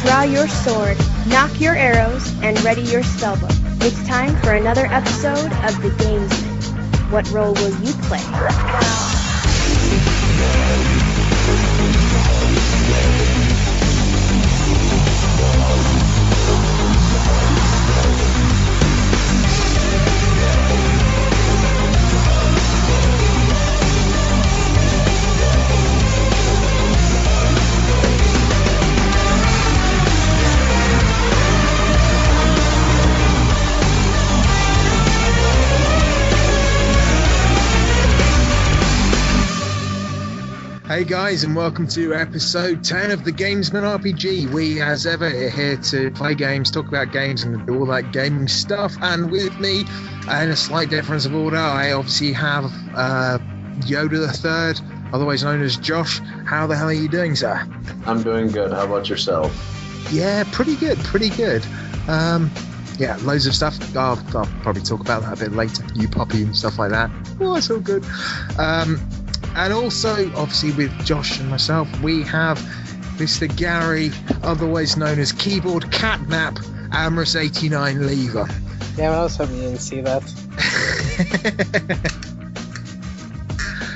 Draw your sword, knock your arrows, and ready your spellbook. It's time for another episode of The Gamesmen. What role will you play? Hey guys, and welcome to episode 10 of the Gamesmen RPG. We, as ever, are here to play games, talk about games, and do all that gaming stuff. And with me, in a slight difference of order, I obviously have Yoda the Third, otherwise known as Josh. How the hell are you doing, sir? I'm doing good. How about yourself? Yeah, pretty good. Yeah, loads of stuff. I'll probably talk about that a bit later. You puppy and stuff like that. Oh, it's all good. And also, obviously, with Josh and myself, we have Mr. Gary, otherwise known as Keyboard Catnap, Amorous 89 Lever. Yeah, I was hoping you didn't see that.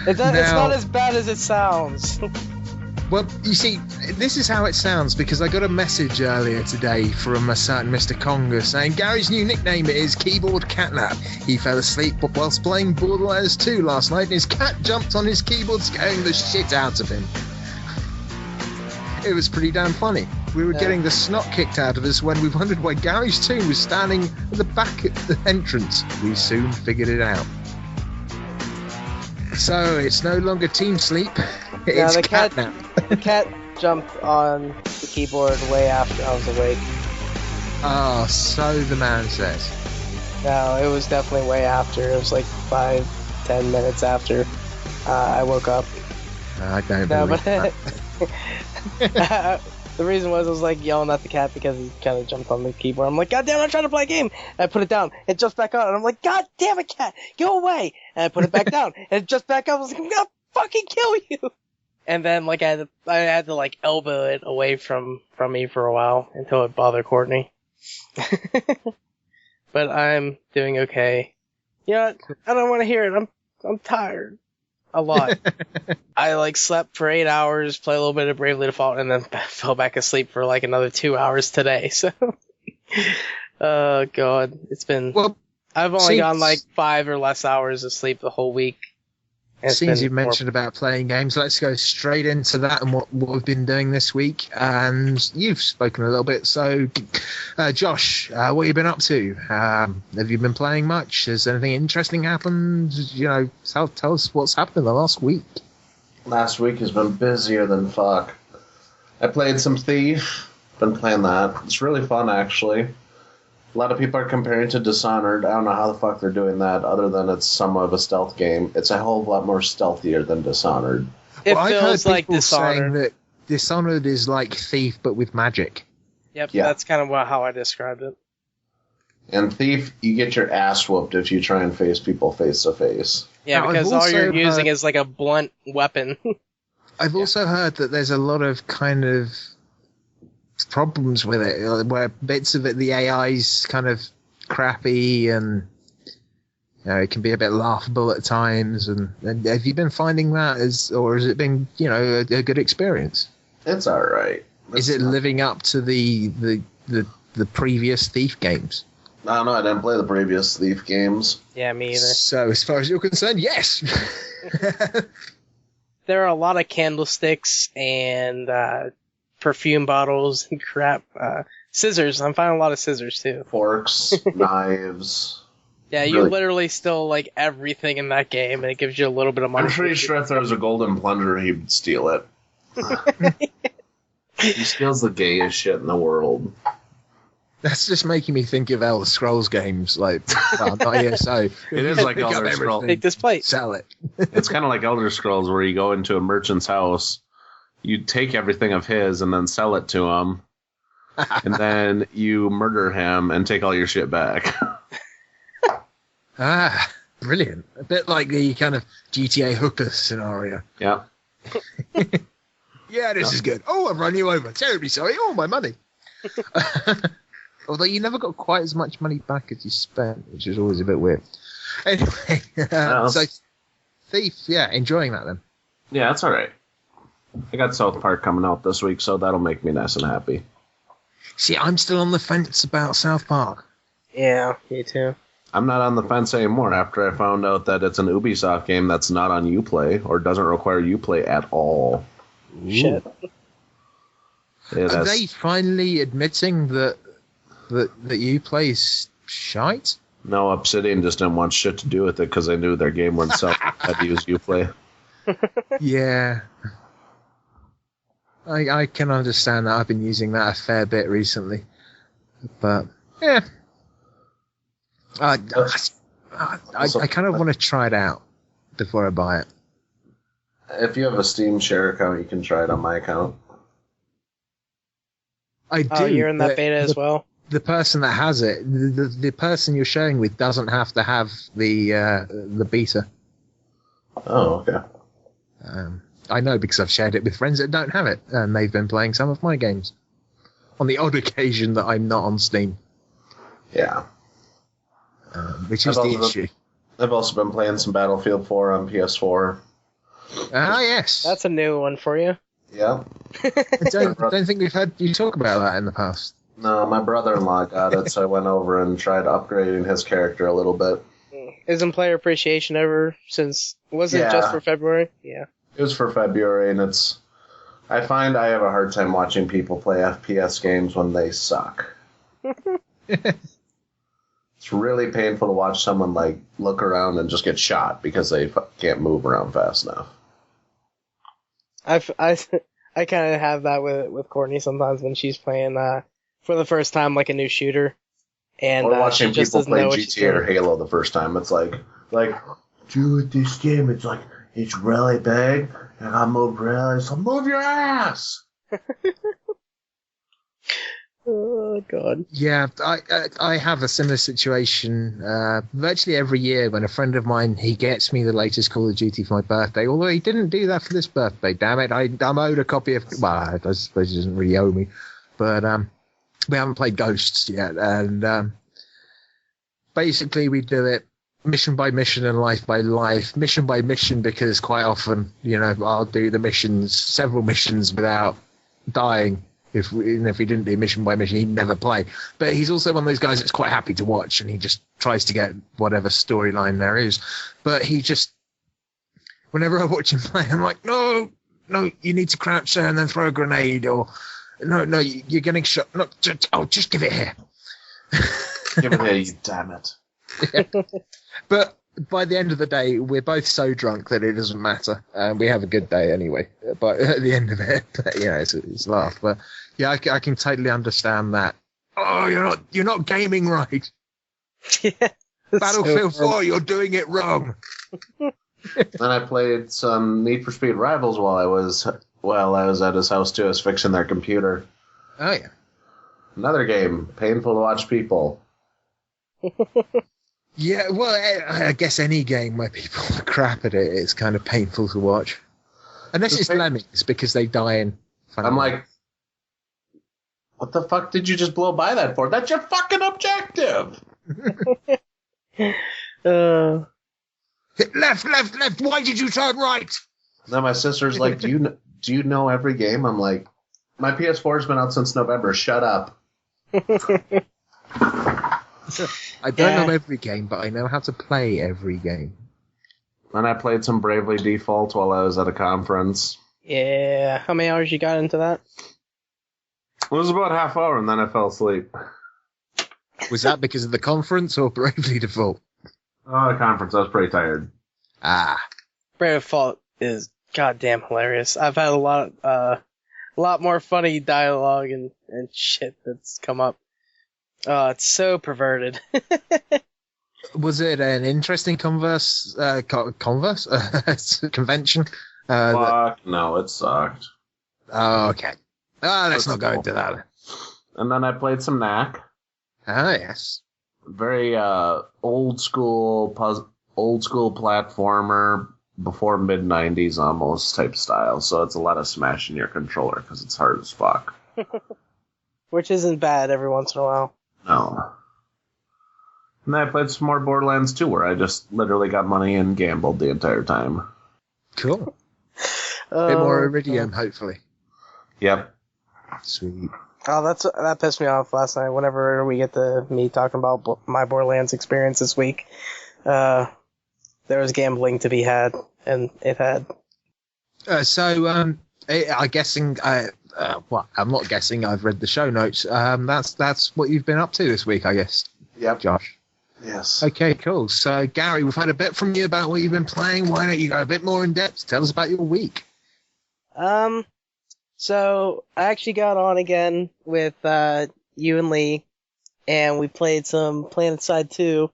It's not as bad as it sounds. Well, you see, this is how it sounds, because I got a message earlier today from a certain Mr. Conger saying Gary's new nickname is Keyboard Catnap. He fell asleep whilst playing Borderlands 2 last night and his cat jumped on his keyboard scaring the shit out of him. It was pretty damn funny. We were getting the snot kicked out of us when we wondered why Gary's tomb was standing at the back at the entrance. We soon figured it out. So, it's no longer team sleep, it's catnap. The cat jumped on the keyboard way after I was awake. Oh, so the man says. No, it was definitely way after. It was like 5-10 minutes after I woke up. I don't believe that. The reason was I was like yelling at the cat because he kind of jumped on the keyboard. I'm like, God damn it, I'm trying to play a game. And I put it down. It jumps back on. And I'm like, God damn it, cat, go away. And I put it back down. And it jumps back up. I was like, I'm gonna fucking kill you. And then like I had to like elbow it away from me for a while until it bothered Courtney. But I'm doing okay. You know what? I don't want to hear it. I'm tired. A lot. I like slept for 8 hours, played a little bit of Bravely Default, and then fell back asleep for like another 2 hours today. So, oh god, it's been. Well, I've only gotten like 5 or less hours of sleep the whole week. Since you mentioned about playing games, let's go straight into that and what we've been doing this week. And you've spoken a little bit. So, Josh, what have you been up to? Have you been playing much? Has anything interesting happened? You know, tell us what's happened in the last week. Last week has been busier than fuck. I played some Thief. Been playing that. It's really fun, actually. A lot of people are comparing to Dishonored. I don't know how the fuck they're doing that, other than it's somewhat of a stealth game. It's a whole lot more stealthier than Dishonored. I've heard like Dishonored. Saying that Dishonored is like Thief, but with magic. Yep, yeah. That's kind of how I described it. And Thief, you get your ass whooped if you try and face people face to face. Yeah, now, because all you're using is like a blunt weapon. I've also heard that there's a lot of kind of problems with it, where bits of it, the AI's kind of crappy and you know, it can be a bit laughable at times. And have you been finding that, or has it been, you know, a good experience? It's all right. Is it living up to the previous Thief games? I don't know. I didn't play the previous Thief games. Yeah, me either. So as far as you're concerned, yes. There are a lot of candlesticks and perfume bottles and crap. Scissors. I'm finding a lot of scissors too. Forks, knives. Yeah, you literally steal like everything in that game, and it gives you a little bit of money. I'm pretty sure if there was a golden plunger, he'd steal it. He steals the gayest shit in the world. That's just making me think of Elder Scrolls games, like, well, not ESO. It is like Elder Scrolls. Take this plate. Sell it. It's kind of like Elder Scrolls, where you go into a merchant's house, you take everything of his and then sell it to him, and then you murder him and take all your shit back. Ah, brilliant. A bit like the kind of GTA hooker scenario. Yeah. Yeah, this is good. Oh, I've run you over. Terribly sorry. Oh, my money. Although you never got quite as much money back as you spent, which is always a bit weird. Anyway, so Thief, yeah, enjoying that then. Yeah, that's all right. I got South Park coming out this week, so that'll make me nice and happy. See, I'm still on the fence about South Park. Yeah, me too. I'm not on the fence anymore after I found out that it's an Ubisoft game that's not on Uplay or doesn't require Uplay at all. Shit. Are they finally admitting that Uplay's shite? No, Obsidian just didn't want shit to do with it because they knew their game wouldn't sell. Had to use Uplay. Yeah. I can understand that. I've been using that a fair bit recently. But, yeah. I kind of want to try it out before I buy it. If you have a Steam share account, you can try it on my account. I do. Oh, you're in that beta as well? The person that has it, the person you're sharing with doesn't have to have the beta. Oh, okay. I know because I've shared it with friends that don't have it, and they've been playing some of my games. On the odd occasion that I'm not on Steam. Yeah. Which is the issue. I've also been playing some Battlefield 4 on PS4. Ah, yes. That's a new one for you. Yeah. I don't think we've had you talk about that in the past. No, my brother-in-law got it, so I went over and tried upgrading his character a little bit. Isn't player appreciation over since... Wasn't it just for February? Yeah. It was for February, and it's... I find I have a hard time watching people play FPS games when they suck. It's really painful to watch someone, like, look around and just get shot because they can't move around fast enough. I kind of have that with Courtney sometimes when she's playing for the first time, like a new shooter. And or watching she just people doesn't play know GTA or Halo the first time. It's like, dude, this game, it's really big, and I move really, so move your ass! Oh, God. Yeah, I have a similar situation virtually every year when a friend of mine, he gets me the latest Call of Duty for my birthday, although he didn't do that for this birthday, damn it. I'm owed a copy of... Well, I suppose he doesn't really owe me, but we haven't played Ghosts yet, and basically we do it mission by mission and life by life. Mission by mission because quite often, I'll do the missions, several missions without dying. If we didn't do mission by mission, he'd never play. But he's also one of those guys that's quite happy to watch, and he just tries to get whatever storyline there is. But he just, whenever I watch him play, I'm like, no, you need to crouch there and then throw a grenade, or no, you're getting shot. No, just give it here. Give it here, you damn it. Yeah. But by the end of the day, we're both so drunk that it doesn't matter. We have a good day anyway. But at the end of it, it's a laugh. But yeah, I can totally understand that. Oh, you're not gaming right. Yeah, Battlefield 4, you're doing it wrong. Then I played some Need for Speed Rivals while I was at his house too. I was fixing their computer. Oh yeah. Another game, painful to watch people. Yeah, well, I guess any game where people are crap at it, it's kind of painful to watch. Unless it's Lemmings, because they die in... I'm like, what the fuck did you just blow by that for? That's your fucking objective! Hit left, why did you turn right? Then my sister's like, do you know every game? I'm like, my PS4's been out since November, shut up. I don't know every game, but I know how to play every game. And I played some Bravely Default while I was at a conference. Yeah. How many hours you got into that? It was about half hour, and then I fell asleep. Was that because of the conference or Bravely Default? Oh, the conference. I was pretty tired. Ah. Brave Default is goddamn hilarious. I've had a lot more funny dialogue and shit that's come up. Oh, it's so perverted. Was it an interesting convention? Fuck, no, it sucked. Oh, okay. Let's not go into that. And then I played some Knack. Ah, yes. Very old school platformer, before mid-90s almost type style. So it's a lot of smashing your controller because it's hard as fuck. which isn't bad every once in a while. No. And then I played some more Borderlands 2, where I just literally got money and gambled the entire time. Cool. A bit more Iridium, hopefully. Yep. Sweet. Oh, that pissed me off last night. Whenever we get to me talking about my Borderlands experience this week, there was gambling to be had, and it had. I'm guessing. Well, I'm not guessing. I've read the show notes. That's what you've been up to this week, I guess. Yep. Josh. Yes. Okay, cool. So, Gary, we've had a bit from you about what you've been playing. Why don't you go a bit more in depth? Tell us about your week. So I actually got on again with you and Lee, and we played some Planetside 2.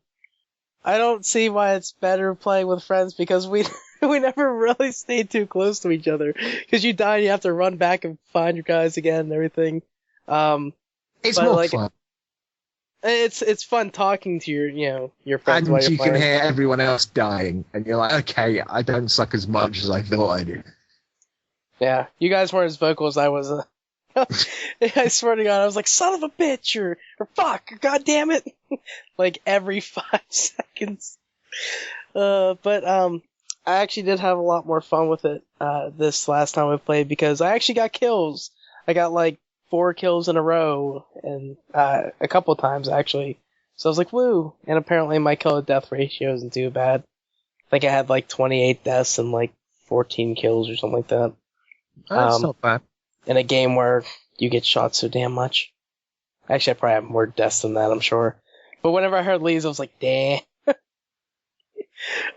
I don't see why it's better playing with friends, because we never really stayed too close to each other. Because you die and you have to run back and find your guys again and everything. It's more fun. It's fun talking to your friends while you're And you playing. can hear everyone else dying, and you're like, okay, I don't suck as much as I thought I did. Yeah, you guys weren't as vocal as I was. I swear to God, I was like, son of a bitch, or fuck, or god damn it, like every 5 seconds. But I actually did have a lot more fun with it this last time we played, because I actually got kills. I got like 4 kills in a row, and a couple times actually. So I was like, woo! And apparently my kill to death ratio isn't too bad. I think I had like 28 deaths and like 14 kills or something like that. That's not bad. In a game where you get shot so damn much. Actually, I probably have more deaths than that, I'm sure. But whenever I heard Lee's, I was like, damn.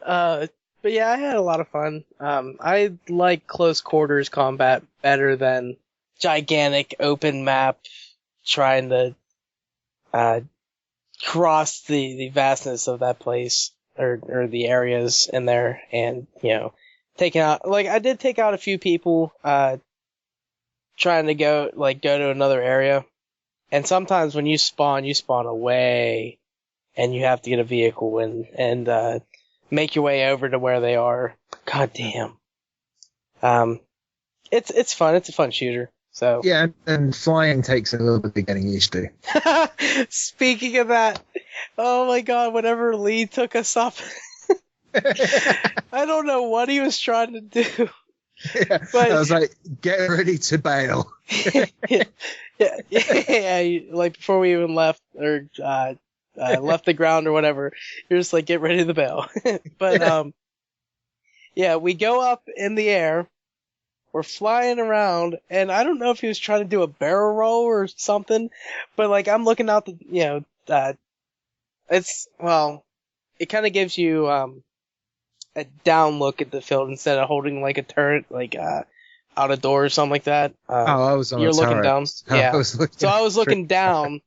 But yeah, I had a lot of fun. I like close quarters combat better than gigantic open map trying to cross the vastness of that place, or the areas in there, and, taking out, like, I did take out a few people, trying to go to another area. And sometimes when you spawn away, and you have to get a vehicle and make your way over to where they are. God damn. It's fun. It's a fun shooter. So. Yeah, and flying takes a little bit of getting used to. Speaking of that, oh my God, whenever Lee took us up, I don't know what he was trying to do. Yeah, but I was like, get ready to bail. yeah, like before we even left, or left the ground or whatever, you're just like, get ready to bail. But yeah, we go up in the air, we're flying around, and I don't know if he was trying to do a barrel roll or something, but like, I'm looking out the, it kind of gives you a down look at the field instead of holding like a turret, like out a door or something like that. I was on you're a looking turret. down. Yeah. I was looking straight down,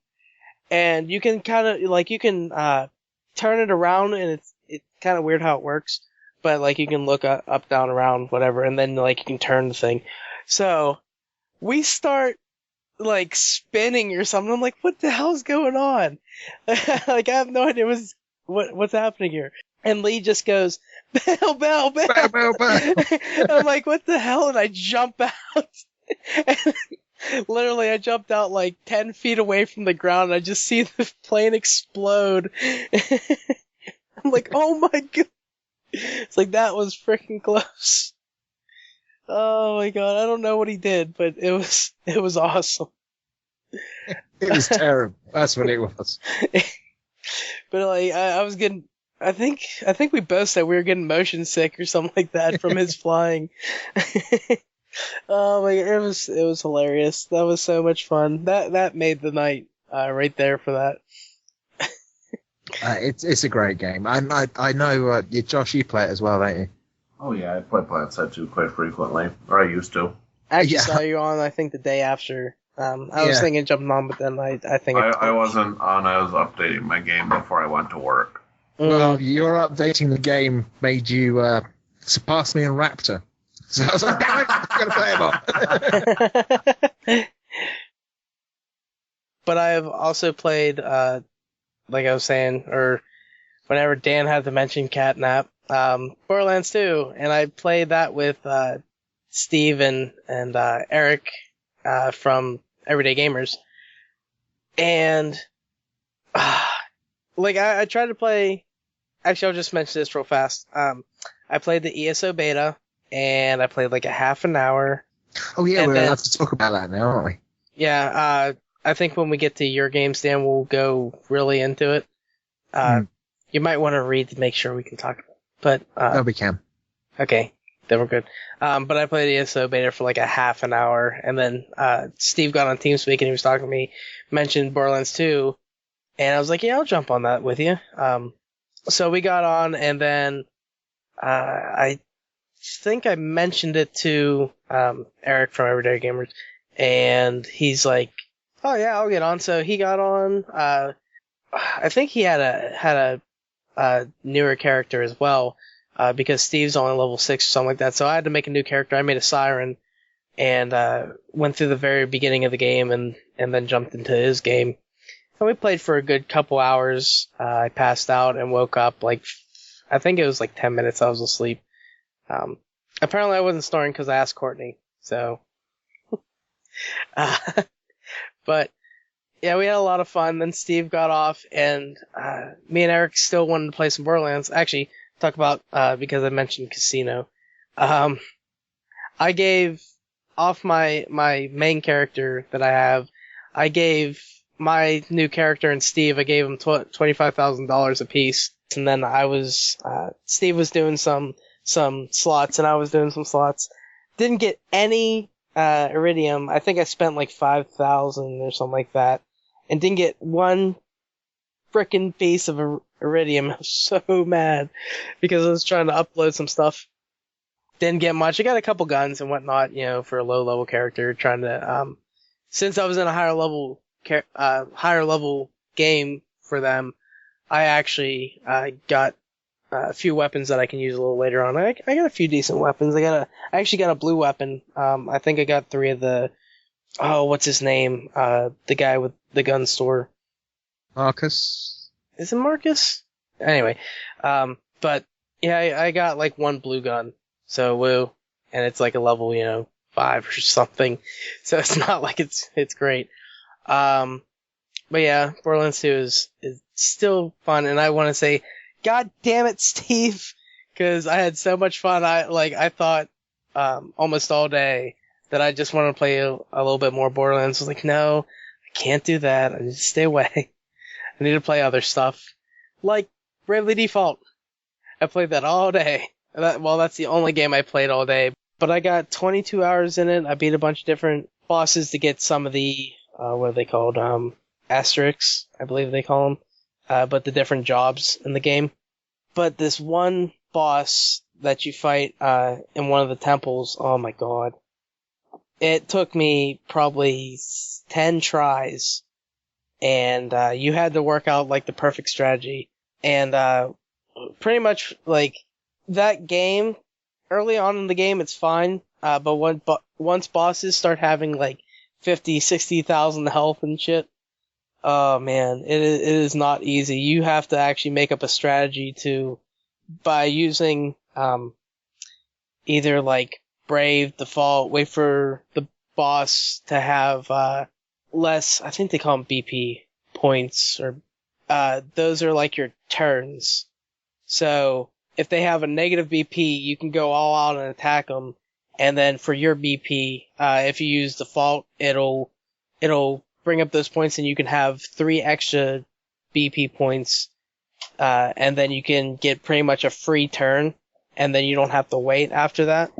and you can kind of like turn it around, and it's kind of weird how it works, but like you can look up, down, around, whatever, and then like you can turn the thing. So we start like spinning or something. I'm like, what the hell's going on? Like, I have no idea what's happening here. And Lee just goes, bail, bail, bail. Bail, bail, bail. I'm like, what the hell? And I jump out. And literally, I jumped out like 10 feet away from the ground, and I just see the plane explode. I'm like, oh my God. It's like, that was freaking close. Oh my God, I don't know what he did, but it was awesome. It was terrible. That's what it was. But like, I was getting, I think we both said we were getting motion sick or something like that from his flying. Oh my God, it was hilarious. That was so much fun. That made the night right there for that. It's a great game. I know, Josh, you play it as well, don't you? Oh yeah, I play Planetside 2 quite frequently, or I used to. I actually Yeah. saw you on, I think, the day after. I was Yeah. thinking jumping on, but then I think I wasn't on. I was updating my game before I went to work. Well, your updating the game made you surpass me in Raptor. So I was like, damn it, I'm going to play him on. But I have also played, like I was saying, or whenever Dan had to mention Catnap, Borderlands 2, and I played that with Steve and Eric from Everyday Gamers. And like I tried to play. Actually, I'll just mention this real fast. I played the ESO beta, and I played like a half an hour. Oh yeah, we're allowed to talk about that now, aren't we? Yeah, I think when we get to your game, Stan, we'll go really into it. You might want to read to make sure we can talk about it. But, no, we can. Okay, then we're good. But I played ESO beta for like a half an hour, and then Steve got on TeamSpeak and he was talking to me, mentioned Borderlands 2, and I was like, yeah, I'll jump on that with you. So we got on, and then I think I mentioned it to Eric from Everyday Gamers, and he's like, oh yeah, I'll get on. So he got on. I think he had a newer character as well, because Steve's only level 6 or something like that. So I had to make a new character. I made a Siren, and went through the very beginning of the game, and then jumped into his game. And we played for a good couple hours. I passed out and woke up like, I think it was like 10 minutes I was asleep. Apparently I wasn't snoring because I asked Courtney, so. But, yeah, we had a lot of fun. Then Steve got off, and me and Eric still wanted to play some Borderlands. Actually, talk about, because I mentioned Casino. I gave, off my main character that I have, I gave my new character and Steve, I gave him $25,000 apiece. And then Steve was doing some slots, and I was doing some slots. Didn't get any iridium. I think I spent like 5,000 or something like that, and didn't get one frickin' piece of iridium. I was so mad because I was trying to upload some stuff. Didn't get much. I got a couple guns and whatnot, for a low level character. Trying to since I was in a higher level game for them, I actually got a few weapons that I can use a little later on. I got a few decent weapons. I actually got a blue weapon. I think I got 3 of the, what's his name? The guy with the gun store. Marcus? Is it Marcus? Anyway, but yeah, I got like 1 blue gun. So woo. And it's like a level, 5 or something. So it's not like it's great. But yeah, Borderlands 2 is still fun, and I want to say, God damn it, Steve, because I had so much fun. I thought almost all day that I just wanted to play a little bit more Borderlands. I was like, no, I can't do that. I need to stay away. I need to play other stuff, like Bravely Default. I played that all day. That's the only game I played all day. But I got 22 hours in it. I beat a bunch of different bosses to get some of the what are they called? Asterisks, I believe they call them. But the different jobs in the game. But this one boss that you fight in one of the temples, oh my god. It took me probably 10 tries. And you had to work out like the perfect strategy. And pretty much like that game, early on in the game it's fine. But once bosses start having like 50, 60,000 health and shit, oh man, it is not easy. You have to actually make up a strategy by using either like Brave, Default, wait for the boss to have less, I think they call them BP points, or those are like your turns. So if they have a negative BP, you can go all out and attack them. And then for your BP, if you use Default, it'll bring up those points, and you can have 3 extra BP points, and then you can get pretty much a free turn, and then you don't have to wait after that.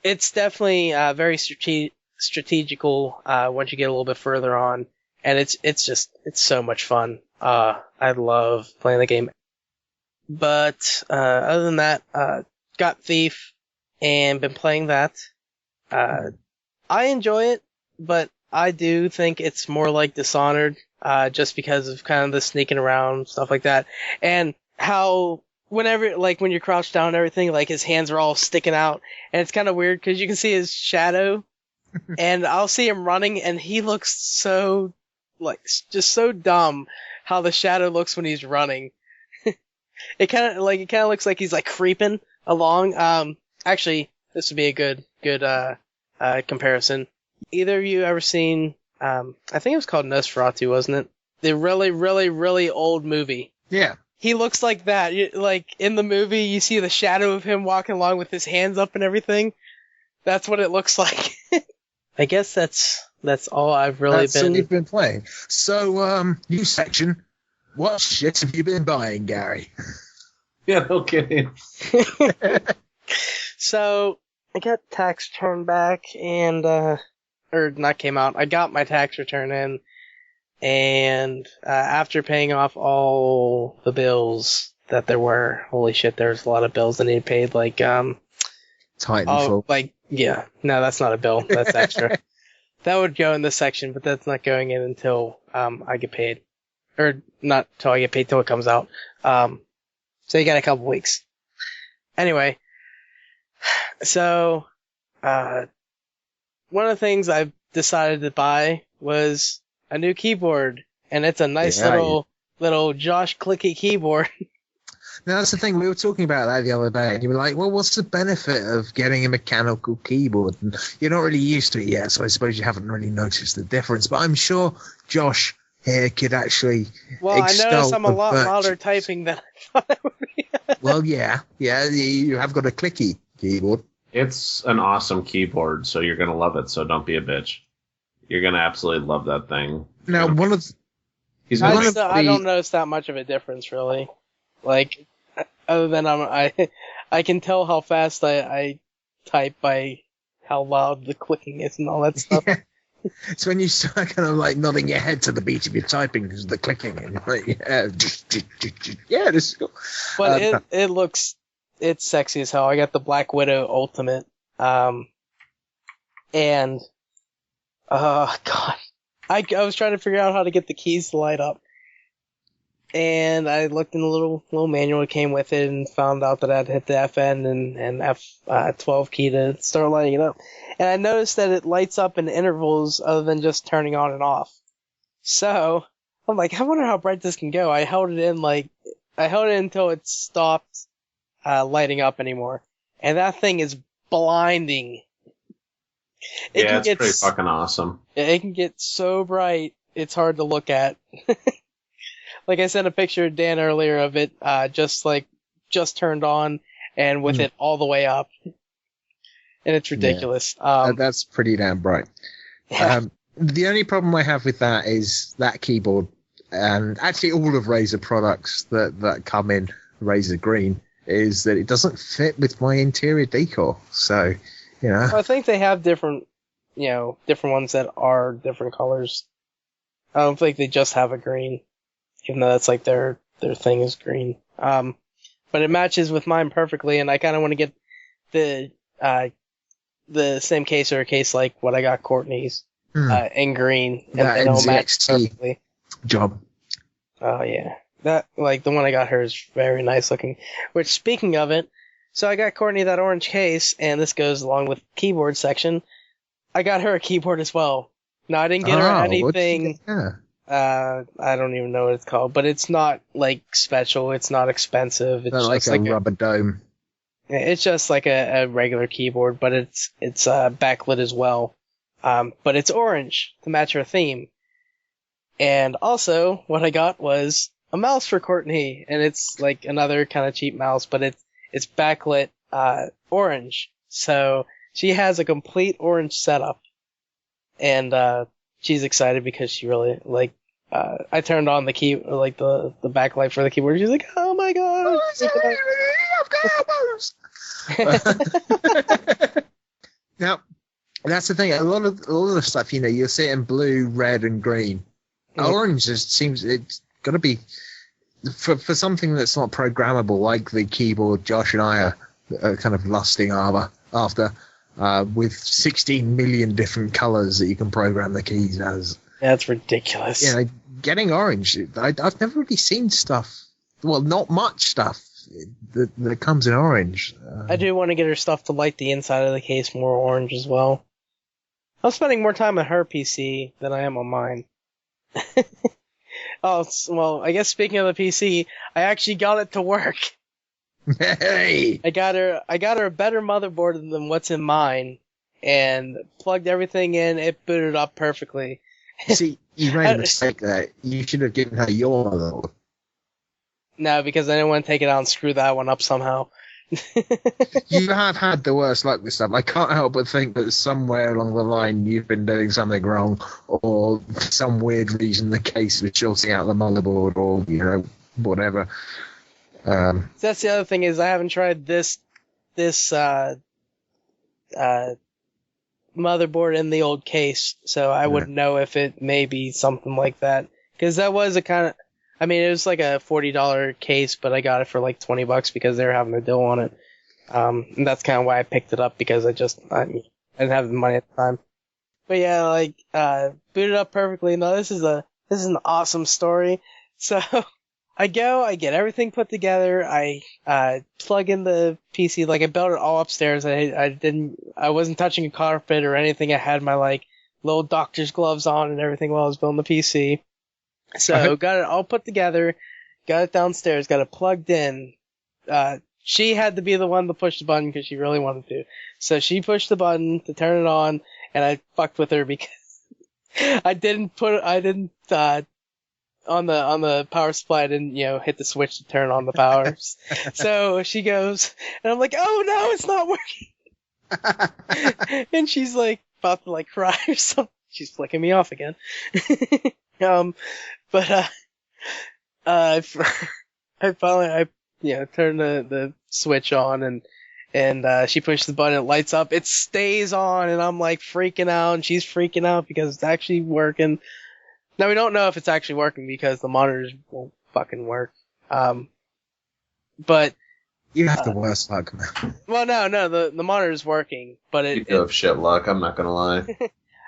It's definitely very strategical once you get a little bit further on, and it's so much fun. I love playing the game. But other than that, got Thief and been playing that. I enjoy it, but I do think it's more like Dishonored, just because of kind of the sneaking around, stuff like that. And how, whenever, like, when you're crouched down and everything, like, his hands are all sticking out. And it's kind of weird, because you can see his shadow. And I'll see him running, and he looks so, like, just so dumb how the shadow looks when he's running. It kind of looks like he's, like, creeping along. Actually, this would be a good comparison. Either of you ever seen I think it was called Nosferatu, wasn't it? The really, really, really old movie. Yeah. He looks like that. Like, in the movie, you see the shadow of him walking along with his hands up and everything. That's what it looks like. I guess that's all I've really That's all you've been playing. So, new section. What shit have you been buying, Gary? Yeah, no kidding. So, I got tax return back and, or not came out. I got my tax return in, and after paying off all the bills that there were, holy shit, there's a lot of bills that need paid, like, Titanfall. Yeah, no, that's not a bill, that's extra. That would go in this section, but that's not going in until, I get paid. Or, not till I get paid, till it comes out. So you got a couple weeks. Anyway, so, one of the things I've decided to buy was a new keyboard, and it's a nice little Josh Clicky keyboard. Now, that's the thing. We were talking about that the other day, and you were like, well, what's the benefit of getting a mechanical keyboard? And you're not really used to it yet, so I suppose you haven't really noticed the difference. But I'm sure Josh here could actually Well, I noticed I'm a lot louder typing than I thought I would be. Well, yeah, you have got a clicky keyboard. It's an awesome keyboard, so you're going to love it, so don't be a bitch. You're going to absolutely love that thing. Now, I don't notice that much of a difference, really. Like, other than I can tell how fast I type by how loud the clicking is and all that stuff. Yeah. It's when you start kind of like nodding your head to the beat of your typing because of the clicking. And like, yeah, this is cool. But it's sexy as hell. I got the Black Widow Ultimate. And, God. I was trying to figure out how to get the keys to light up. And I looked in the little manual that came with it and found out that I'd hit the FN and F12 key to start lighting it up. And I noticed that it lights up in intervals other than just turning on and off. So, I'm like, I wonder how bright this can go. I held it until it stopped lighting up anymore. And that thing is blinding. It's pretty fucking awesome. It can get so bright, it's hard to look at. Like I sent a picture to Dan earlier of it, just turned on and with it all the way up. And it's ridiculous. Yeah. That's pretty damn bright. Yeah. The only problem I have with that is that keyboard, and actually all of Razer products that come in Razer Green, is that it doesn't fit with my interior decor. So, you know. I think they have different ones that are different colors. I don't think they just have a green, even though that's like their thing is green. But it matches with mine perfectly, and I kind of want to get the same case or a case like what I got Courtney's in green, and it'll match perfectly. Job. Oh yeah, that like the one I got her is very nice looking. Which, speaking of it, so I got Courtney that orange case, and this goes along with keyboard section. I got her a keyboard as well. No, I didn't get her anything. I don't even know what it's called, but it's not like special. It's not expensive. It's like just a rubber dome. It's just like a regular keyboard, but it's backlit as well. But it's orange to match her theme. And also, what I got was a mouse for Courtney, and it's like another kind of cheap mouse, but it's backlit orange. So she has a complete orange setup, and she's excited because she really I turned on the key, like the backlight for the keyboard. She's like, "Oh my god!" Now, that's the thing. A lot of the stuff, you'll see it in blue, red, and green. Orange just seems it's got to be for something that's not programmable, like the keyboard Josh and I are kind of lusting after, with 16 million different colors that you can program the keys as. That's ridiculous. Getting orange. I've never really seen stuff. Well, not much stuff that comes in orange. I do want to get her stuff to light the inside of the case more orange as well. I'm spending more time on her PC than I am on mine. Oh, well, I guess speaking of the PC, I actually got it to work. Hey! I got her a better motherboard than what's in mine, and plugged everything in, it booted up perfectly. See, you made a mistake there. You should have given her your motherboard. No, because I didn't want to take it out and screw that one up somehow. You have had the worst luck with stuff. I can't help but think that somewhere along the line you've been doing something wrong, or for some weird reason the case was shorting out the motherboard, or whatever. That's the other thing is I haven't tried this motherboard in the old case, so I wouldn't know if it may be something like that. Because that was a kind of, I mean, it was like a $40 case, but I got it for like $20 because they were having a deal on it. And that's kind of why I picked it up, because I didn't have the money at the time. But yeah, like, booted up perfectly. No, this is an awesome story. So, I get everything put together, I plug in the PC, like I built it all upstairs, I wasn't touching a carpet or anything, I had my like little doctor's gloves on and everything while I was building the PC. So got it all put together, got it downstairs, got it plugged in. She had to be the one to push the button because she really wanted to. So she pushed the button to turn it on, and I fucked with her because I didn't on the power supply, I didn't, hit the switch to turn on the power. So she goes, and I'm like, oh no, it's not working. And she's like about to like cry or something. She's flicking me off again. But I finally turned the switch on, and she pushed the button, it lights up, it stays on, and I'm like freaking out, and she's freaking out because it's actually working. Now, we don't know if it's actually working because the monitors won't fucking work. But you have the worst luck, man. Well, no, the monitor's working, but You do have shit luck, I'm not gonna lie.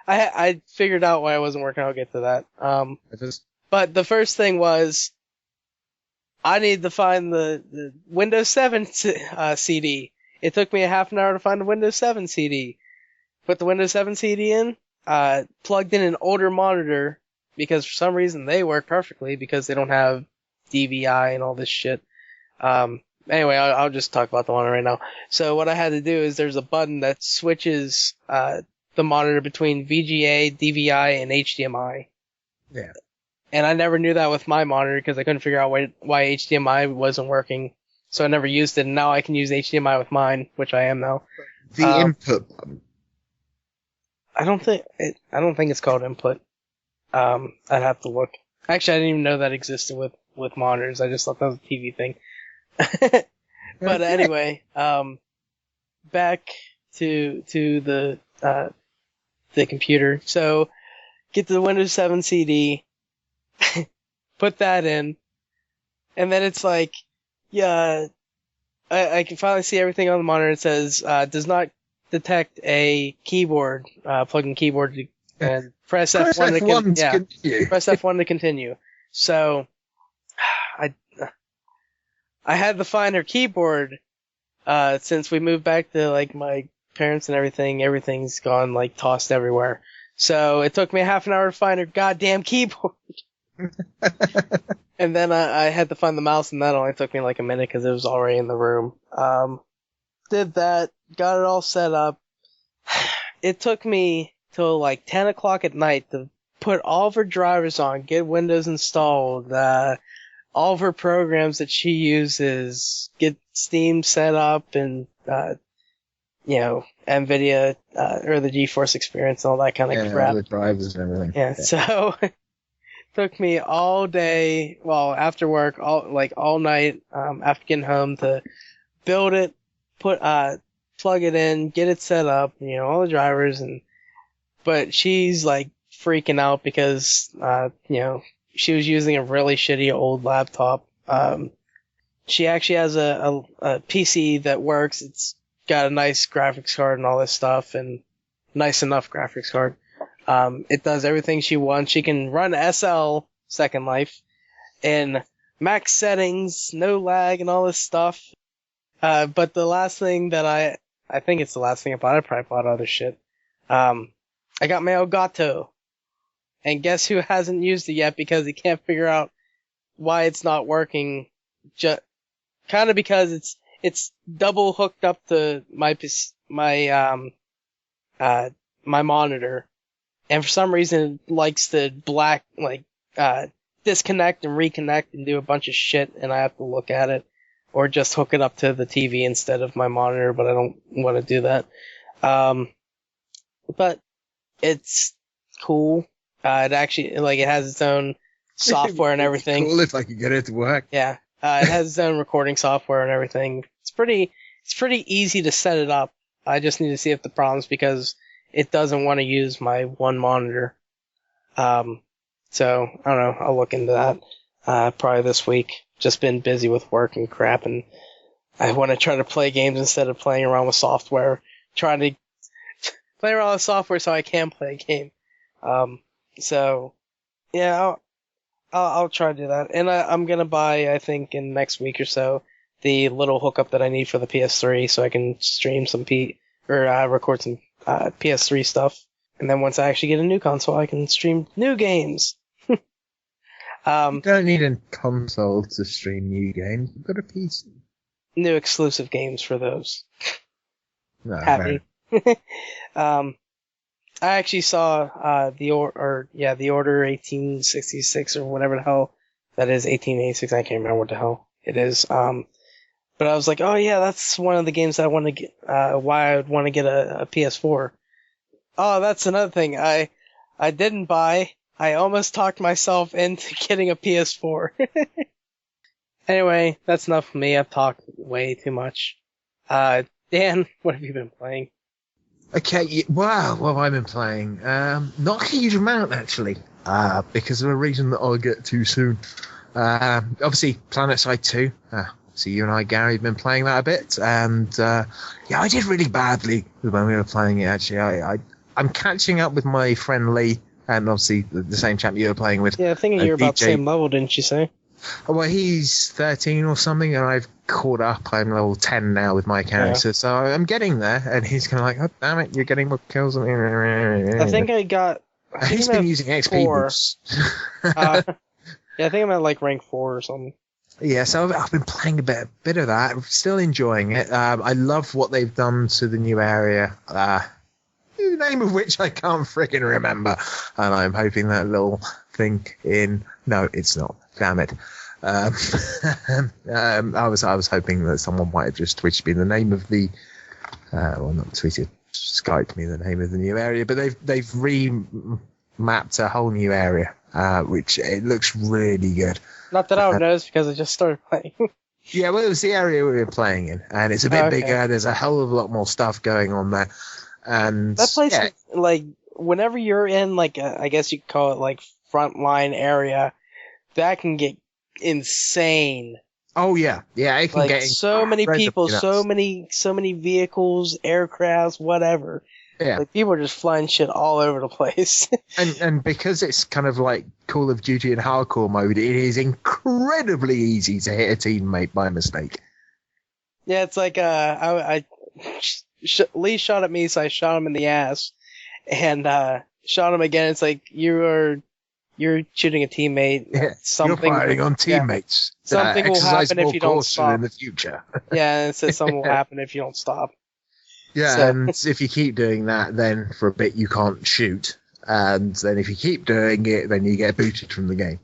I figured out why it wasn't working. I'll get to that. But the first thing was, I needed to find the Windows 7 CD. It took me a half an hour to find the Windows 7 CD. Put the Windows 7 CD in, plugged in an older monitor, because for some reason they work perfectly because they don't have DVI and all this shit. Anyway, I'll just talk about the monitor right now. So what I had to do is there's a button that switches the monitor between VGA, DVI, and HDMI. Yeah. And I never knew that with my monitor because I couldn't figure out why HDMI wasn't working. So I never used it, and now I can use HDMI with mine, which I am now. The input button. I don't think it's called input. I'd have to look. Actually, I didn't even know that existed with monitors. I just thought that was a TV thing. But anyway, back to the computer. So, get the Windows 7 CD, put that in, and then it's like, yeah, I can finally see everything on the monitor. It says, does not detect a keyboard, plug-in keyboard, and press F1 to continue. Press F1 to continue. So, I had to find her keyboard, since we moved back to, like, my parents and everything. Everything's gone, like, tossed everywhere. So, it took me half an hour to find her goddamn keyboard. And then I had to find the mouse, and that only took me, like, a minute because it was already in the room. Did that, got it all set up. It took me till, like, 10 o'clock at night to put all of her drivers on, get Windows installed, all of her programs that she uses, get Steam set up, and, NVIDIA, or the GeForce Experience and all that kind of crap. All the drivers and everything. Yeah, so, it took me all day, well, after work, all night, after getting home to build it, plug it in, get it set up, all the drivers, but she's, like, freaking out because, she was using a really shitty old laptop. She actually has a PC that works. It's got a nice graphics card and all this stuff, and nice enough graphics card. It does everything she wants. She can run SL, Second Life, in max settings, no lag, and all this stuff. But the last thing that I think it's the last thing I bought. I probably bought other shit. I got my Elgato. And guess who hasn't used it yet because he can't figure out why it's not working? Kind of because it's double hooked up to my monitor, and for some reason it likes to disconnect and reconnect and do a bunch of shit, and I have to look at it, or just hook it up to the TV instead of my monitor, but I don't want to do that. But it's cool. It actually, it has its own software and everything. Cool if I could get it to work. Yeah. It has its own recording software and everything. It's pretty easy to set it up. I just need to see if the problem's because it doesn't want to use my one monitor. So, I don't know. I'll look into that, probably this week. Just been busy with work and crap, and I want to try to play games instead of playing around with software. Trying to play around with software so I can play a game. So, yeah, I'll try to do that. And I'm gonna buy, I think, in next week or so, the little hookup that I need for the PS3 so I can stream some record some PS3 stuff. And then once I actually get a new console, I can stream new games. You don't need a console to stream new games. You've got a PC. New exclusive games for those. No, Happy. I actually saw the Order 1866 or whatever the hell that is, 1886. I can't remember what the hell it is. But I was like, oh yeah, that's one of the games that I want to get. Why I would want to get a PS4. Oh, that's another thing. I didn't buy. I almost talked myself into getting a PS4. Anyway, that's enough for me. I've talked way too much. Dan, what have you been playing? Okay, wow, what have I been playing? Not a huge amount, actually, because of a reason that I'll get to soon. Obviously, Planetside 2. So you and I, Gary, have been playing that a bit, and I did really badly when we were playing it, actually. I'm catching up with my friend Lee, and obviously the same chap you were playing with. Yeah, I think you're about the same level, didn't you say? Well, he's 13 or something, and I've caught up. I'm level 10 now with my character, so I'm getting there, and he's kind of like, oh, damn it, you're getting more kills than me. I think he's been using XP boosts. Yeah, I think I'm at rank 4 or something. Yeah, so I've been playing a bit of that. I'm still enjoying it. I love what they've done to the new area. The name of which I can't freaking remember. And I'm hoping that little thing no, it's not. Damn it. I was hoping that someone might have just tweeted me the name of the not tweeted, Skyped me the name of the new area, but they've remapped a whole new area, which it looks really good. Not that I would notice because I just started playing. Yeah, well, it was the area we were playing in, and it's a bit bigger. There's a hell of a lot more stuff going on there. And that place, whenever you're in, I guess you could call it, frontline area, that can get insane. Oh, yeah. Yeah, it can get so many people, so many vehicles, aircrafts, whatever. Yeah. People are just flying shit all over the place. and because it's kind of like Call of Duty in hardcore mode, it is incredibly easy to hit a teammate by mistake. Yeah, it's like, Lee shot at me, so I shot him in the ass, and shot him again. It's like you're shooting a teammate. Yeah, you're firing on teammates. Yeah. Something will happen if you don't stop in the future. Yeah, and it says something will happen if you don't stop. Yeah, and if you keep doing that, then for a bit you can't shoot, and then if you keep doing it, then you get booted from the game.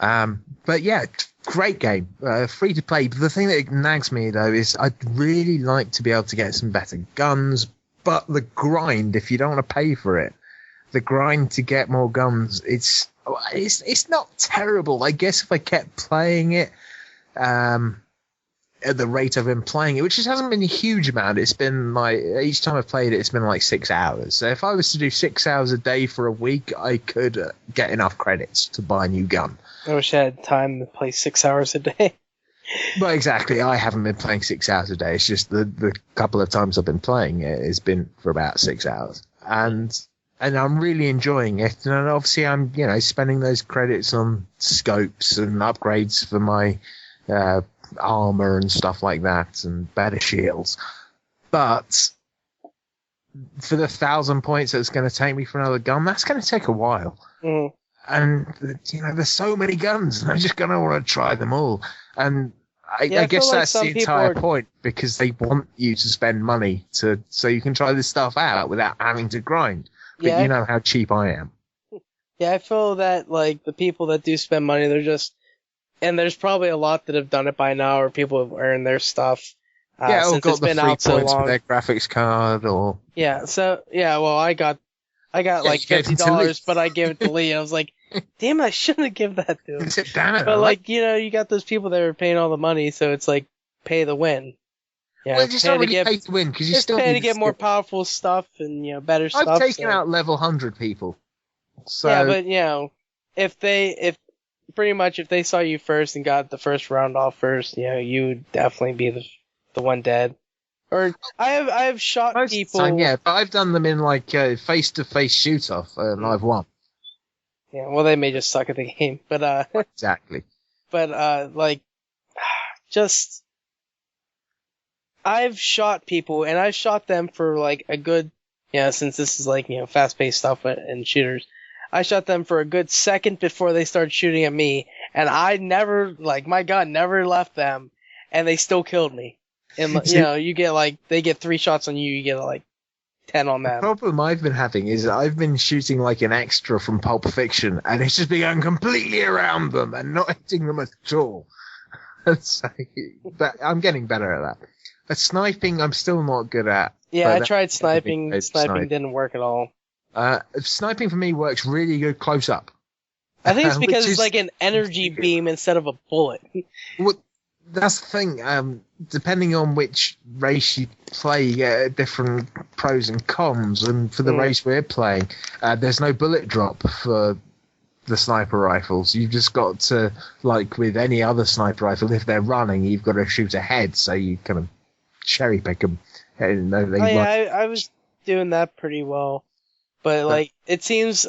But yeah, great game, free to play. But the thing that nags me though is I'd really like to be able to get some better guns, but the grind, if you don't want to pay for it, the grind to get more guns, it's not terrible. I guess if I kept playing it at the rate I've been playing it, which just hasn't been a huge amount. It's been each time I've played it, it's been 6 hours. So if I was to do 6 hours a day for a week, I could get enough credits to buy a new gun. I wish I had time to play 6 hours a day. Well, exactly. I haven't been playing 6 hours a day. It's just the couple of times I've been playing it has been for about 6 hours. And I'm really enjoying it. And obviously I'm, spending those credits on scopes and upgrades for my armor and stuff like that and better shields. But for the 1,000 points that's going to take me for another gun, that's going to take a while. Mm. And, there's so many guns, and I'm just going to want to try them all. And I guess that's the entire point, because they want you to spend money so you can try this stuff out without having to grind. but Yeah. you know how cheap I am. Yeah, I feel that, like, the people that do spend money, they're just, and there's probably a lot that have done it by now, or people have earned their stuff, Yeah, or since got it's the been free out so points for long. their graphics card, or Yeah, so, yeah, well, I got like you gave them to $50, Lee. but I gave it to Lee. I was like, damn, I shouldn't have given that to him. Damn it! But, like, you know, you got those people that are paying all the money, so it's like, pay to win. Yeah, well, it's not really pay to win because you just still pay need to get more powerful stuff and, you know, better stuff. I've taken so. out level 100 people. So Yeah, but, you know, if they saw you first and got the first round off first, you know, you would definitely be the one dead. Or I have shot most people. of the time, yeah, but I've done them in like face-to-face shoot-off, and I've won. Yeah, well, they may just suck at the game, but Exactly. but like, just I've shot people, and I've shot them for like a good, you know, since this is like, you know, fast-paced stuff and shooters. I shot them for a good second before they started shooting at me, and I never, like, my gun never left them, and they still killed me. And, you know, you get, like, they get 3 shots on you, you get, like, 10 on The them. problem I've been having is I've been shooting like an extra from Pulp Fiction, and it's just been going completely around them and not hitting them at all. So, but I'm getting better at that. But sniping, I'm still not good at. Yeah, I But tried sniping. that's Sniping didn't work at all. sniping for me works really good close up. I think it's Which because is- it's like an energy beam instead of a bullet. Well, that's the thing. Depending on which race you play, you get different pros and cons. And for the race we're playing, there's no bullet drop for the sniper rifles. You've just got to, like with any other sniper rifle, if they're running, you've got to shoot ahead, so you kind of cherry pick them. And I was doing that pretty well. But, like, it seems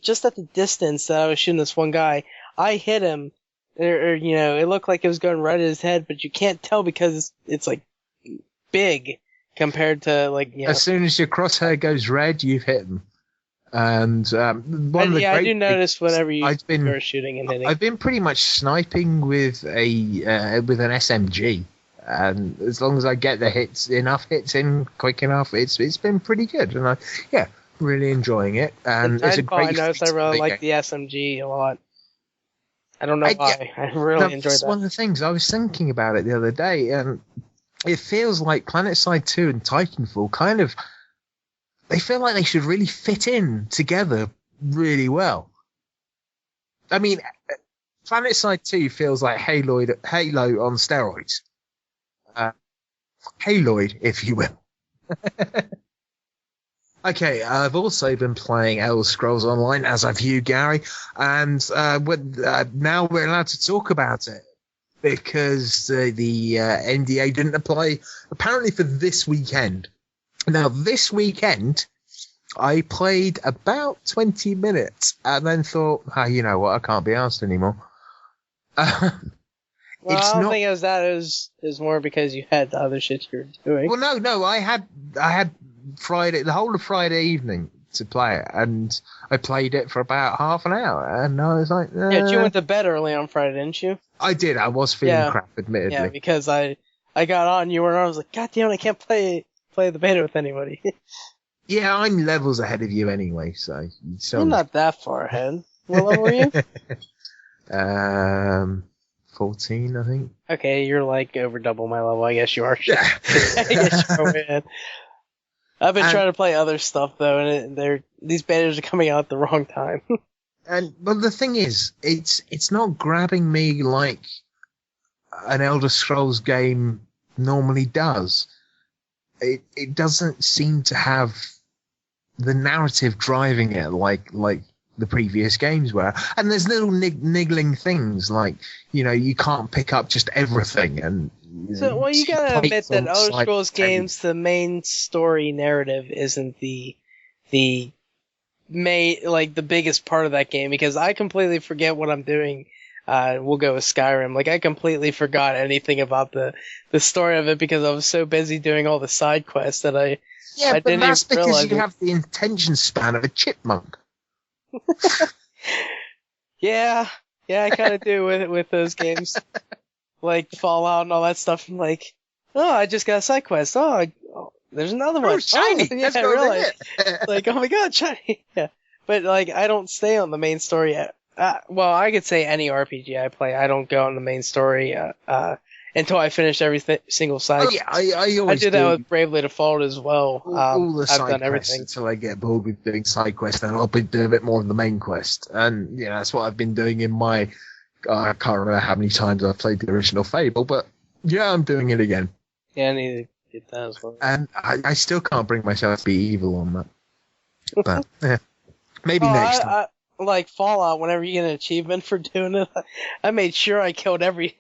just at the distance that I was shooting this one guy, I hit him, or you know, it looked like it was going right at his head, but you can't tell because it's like, big compared to, like, you know. As soon as your crosshair goes red, you've hit them. And one of the I great do notice things whenever you I've been- are shooting and hitting. I've been pretty much sniping with with an SMG, and as long as I get enough hits in quick enough, it's been pretty good, and really enjoying it. And it's a great. I noticed I really like the SMG a lot. I don't know why. I really enjoyed That's that. one of the things I was thinking about it the other day, and it feels like Planetside 2 and Titanfall kind of. They feel like they should really fit in together really well. I mean, Planetside 2 feels like Halo on steroids. Haloid, if you will. Okay, I've also been playing Elder Scrolls Online, as have you, Gary, and now we're allowed to talk about it because the NDA didn't apply, apparently, for this weekend. Now, this weekend, I played about 20 minutes and then thought, you know what, I can't be asked anymore. Well, I don't think it was that. It was more because you had the other shit you were doing. Well, no, I had Friday, the whole of Friday evening to play it, and I played it for about half an hour, and I was like, Yeah, but you went to bed early on Friday, didn't you? I did. I was feeling crap, admittedly. Yeah, because I got on, you were on, I was like, God damn it, I can't play the beta with anybody. Yeah, I'm levels ahead of you anyway, so You're not that far ahead. What level were you? 14, I think. Okay, you're like over double my level. I guess you are. Yeah. I guess you are, man. I've been trying to play other stuff though, and these betas are coming out at the wrong time. But the thing is, it's not grabbing me like an Elder Scrolls game normally does. It doesn't seem to have the narrative driving it like the previous games were. And there's little niggling things like, you know, you can't pick up just everything. And So, well, you gotta admit that Elder Scrolls games, the main story narrative isn't the biggest part of that game, because I completely forget what I'm doing. We'll go with Skyrim. Like, I completely forgot anything about the story of it because I was so busy doing all the side quests that I but didn't that's even because realize you it. have the attention span of a chipmunk. Yeah, I kind of do with those games, like Fallout and all that stuff. I'm like, oh, I just got a side quest. Oh, there's another one. Oh, shiny! Oh, yeah, That's what really. it. Like, oh my god, shiny. Yeah. But, like, I don't stay on the main story yet. Well, I could say any RPG I play, I don't go on the main story until I finish every single side. Oh, yeah, I always do that with Bravely Default as well. All the I've side done quests everything. until I get bored with doing side quests, and I'll be doing a bit more of the main quest. And yeah, that's what I've been doing in my. I can't remember how many times I've played the original Fable, but yeah, I'm doing it again. Yeah, I need to get that as well. And I still can't bring myself to be evil on that. But yeah, maybe next time. Like Fallout, whenever you get an achievement for doing it, I made sure I killed every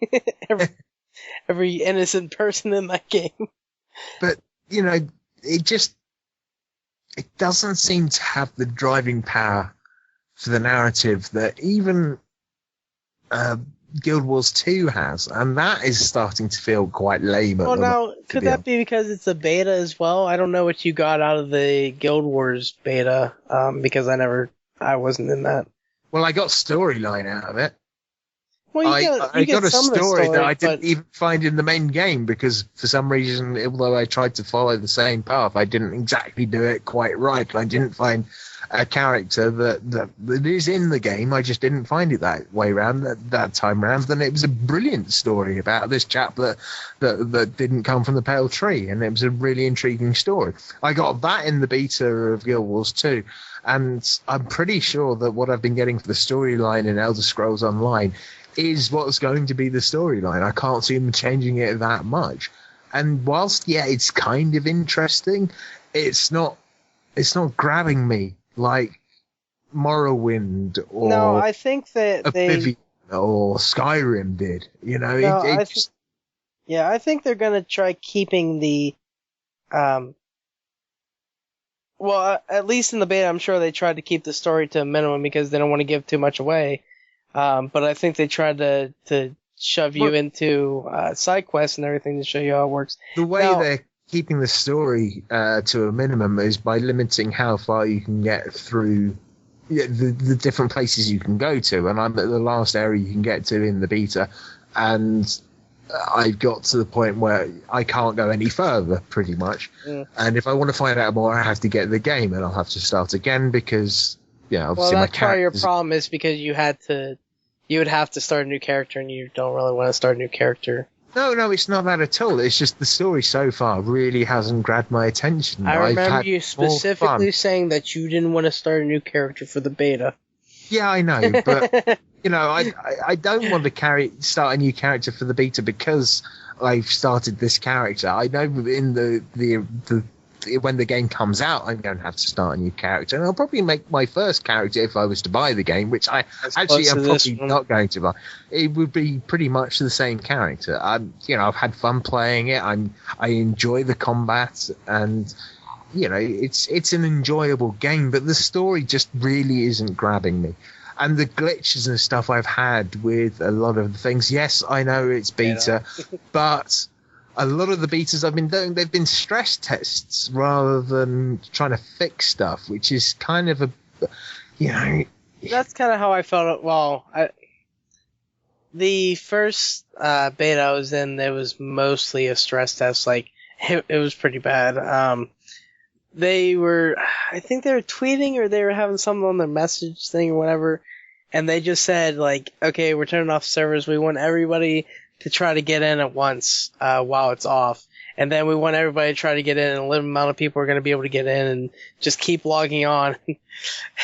innocent person in that game. But you know, it doesn't seem to have the driving power for the narrative that even Guild Wars 2 has, and that is starting to feel quite lame. Well, now, could that be because it's a beta as well? I don't know what you got out of the Guild Wars beta, because I wasn't in that. Well, I got storyline out of it. Well, I got a some of the story that I didn't but- even find in the main game because for some reason, although I tried to follow the same path, I didn't exactly do it quite right. I didn't find a character that is in the game. I just didn't find it that way round that time round. And it was a brilliant story about this chap that didn't come from the Pale Tree, and it was a really intriguing story. I got that in the beta of Guild Wars 2, and I'm pretty sure that what I've been getting for the storyline in Elder Scrolls Online is what's going to be the storyline. I can't see them changing it that much. And whilst, yeah, it's kind of interesting, it's not grabbing me like Morrowind or No, I think that Oblivion or Skyrim did. You know, No, I think they're gonna try keeping the, well, at least in the beta, I'm sure they tried to keep the story to a minimum because they don't want to give too much away. But I think they tried to shove you into side quests and everything to show you how it works. The way they're keeping the story to a minimum is by limiting how far you can get through the different places you can go to. And I'm at the last area you can get to in the beta, and I've got to the point where I can't go any further, pretty much. Yeah. And if I want to find out more, I have to get the game, and I'll have to start again because, obviously that's part of your problem is because you would have to start a new character, and you don't really want to start a new character. No, it's not that at all. It's just the story so far really hasn't grabbed my attention. I remember you specifically saying that you didn't want to start a new character for the beta. Yeah, I know, but I don't want to start a new character for the beta because I've started this character. I know in the when the game comes out, I'm going to have to start a new character, and I'll probably make my first character if I was to buy the game, which I'm probably not going to buy. It would be pretty much the same character. I've had fun playing it. I enjoy the combat, and it's an enjoyable game, but the story just really isn't grabbing me. And the glitches and stuff I've had with a lot of the things. Yes, I know it's beta, but a lot of the betas I've been doing, they've been stress tests rather than trying to fix stuff, which is kind of That's kind of how I felt. Well, the first beta I was in, it was mostly a stress test. Like, it was pretty bad. I think they were tweeting or they were having something on their message thing or whatever, and they just said, like, okay, we're turning off servers. We want everybody to try to get in at once while it's off. And then we want everybody to try to get in, and a limited amount of people are going to be able to get in and just keep logging on.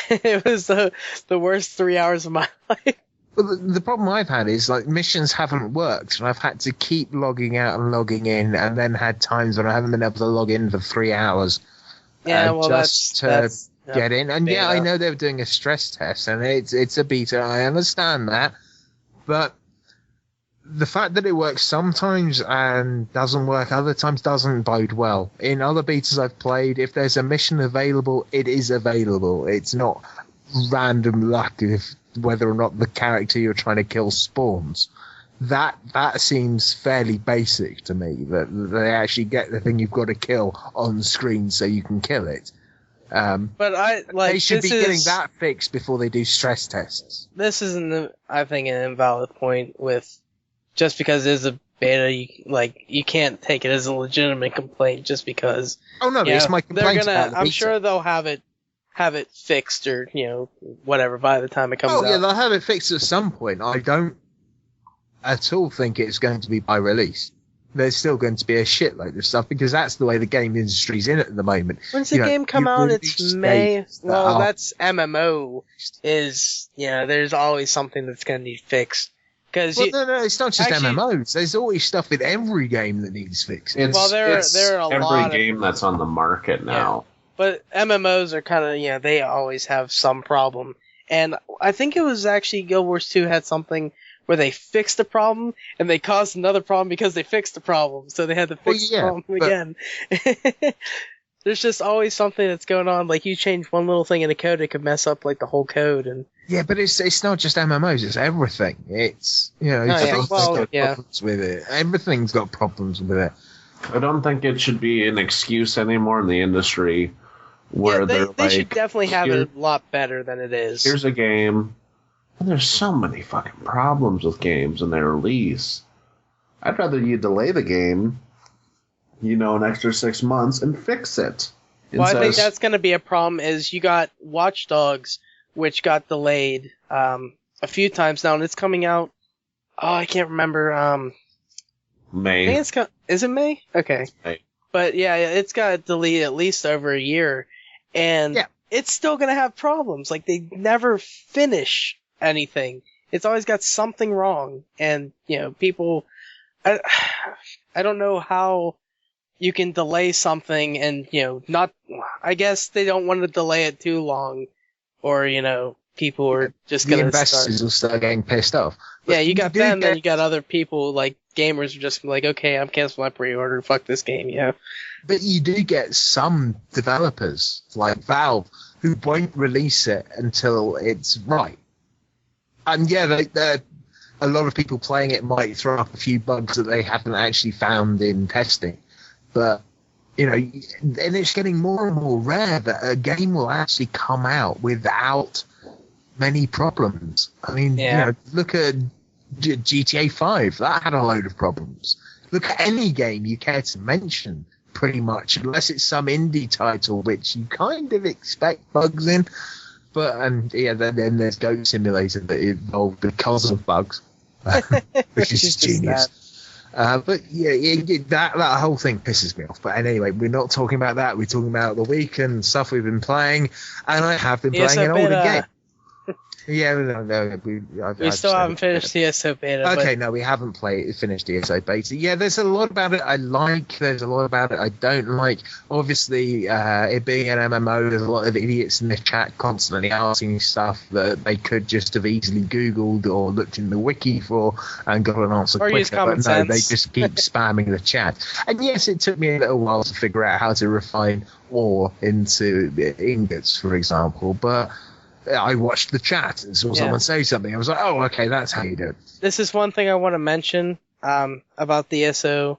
It was the worst 3 hours of my life. Well, the problem I've had is, like, missions haven't worked, and I've had to keep logging out and logging in, and then had times when I haven't been able to log in for 3 hours. Yeah, well, just to get in. And beta. yeah, I know they were doing a stress test, and it's a beta. I understand that, but the fact that it works sometimes and doesn't work other times doesn't bode well. In other betas I've played, if there's a mission available, it is available. It's not random luck whether or not the character you're trying to kill spawns. That seems fairly basic to me, that they actually get the thing you've got to kill on screen so you can kill it. But they should be getting that fixed before they do stress tests. This isn't, I think, an invalid point with just because it is a beta, you can't take it as a legitimate complaint just because. Oh no, it's my complaint about the I'm beta. sure they'll have it fixed or whatever by the time it comes out. Oh yeah, they'll have it fixed at some point. I don't at all think it's going to be by release. There's still going to be a shitload of stuff because that's the way the game industry's in at the moment. When's the game come out? It's May. Well, that's MMO. There's always something that's going to need fixed. No, it's not just MMOs. There's always stuff with every game that needs fixing. There are a lot every game that's on the market now. Yeah. But MMOs are kind of, they always have some problem. And I think it was actually Guild Wars 2 had something where they fixed the problem, and they caused another problem because they fixed the problem. So they had to fix the problem again. There's just always something that's going on. Like, you change one little thing in the code, it could mess up, the whole code. And yeah, but it's not just MMOs, it's everything. It's, problems with it. Everything's got problems with it. I don't think it should be an excuse anymore in the industry where they should definitely have it a lot better than it is. Here's a game, and there's so many fucking problems with games and their release. I'd rather you delay the game, an extra 6 months and fix it. Well, I think that's going to be a problem is you got Watch Dogs, which got delayed a few times now, and it's coming out, I can't remember, May. I think is it May? Okay. May. But yeah, it's got delayed at least over a year, and it's still going to have problems. They never finish anything. It's always got something wrong, and people, I don't know how you can delay something and not. I guess they don't want to delay it too long, or people are just going to investors will start getting pissed off. But yeah, you got them, then you got other people gamers are just okay, I'm canceling my pre-order. Fuck this game, But you do get some developers like Valve who won't release it until it's right. And a lot of people playing it might throw up a few bugs that they haven't actually found in testing. But, and it's getting more and more rare that a game will actually come out without many problems. I mean, look at GTA 5. That had a load of problems. Look at any game you care to mention, pretty much, unless it's some indie title which you kind of expect bugs in. But then there's Goat Simulator that evolved because of bugs, which is genius. But that whole thing pisses me off. But anyway, we're not talking about that. We're talking about the week and stuff we've been playing, and I have been playing an older game. Yeah, no, we still haven't finished the ESO beta. Okay, no, we haven't finished the ESO beta. Yeah, there's a lot about it I like. There's a lot about it I don't like. Obviously, it being an MMO, there's a lot of idiots in the chat constantly asking stuff that they could just have easily Googled or looked in the wiki for and got an answer or quicker. Use common but no, sense. they just keep spamming the chat. And yes, it took me a little while to figure out how to refine ore into ingots, for example, but I watched the chat and saw someone say something. I was like, oh, okay, that's how you do it. This is one thing I want to mention about the ESO.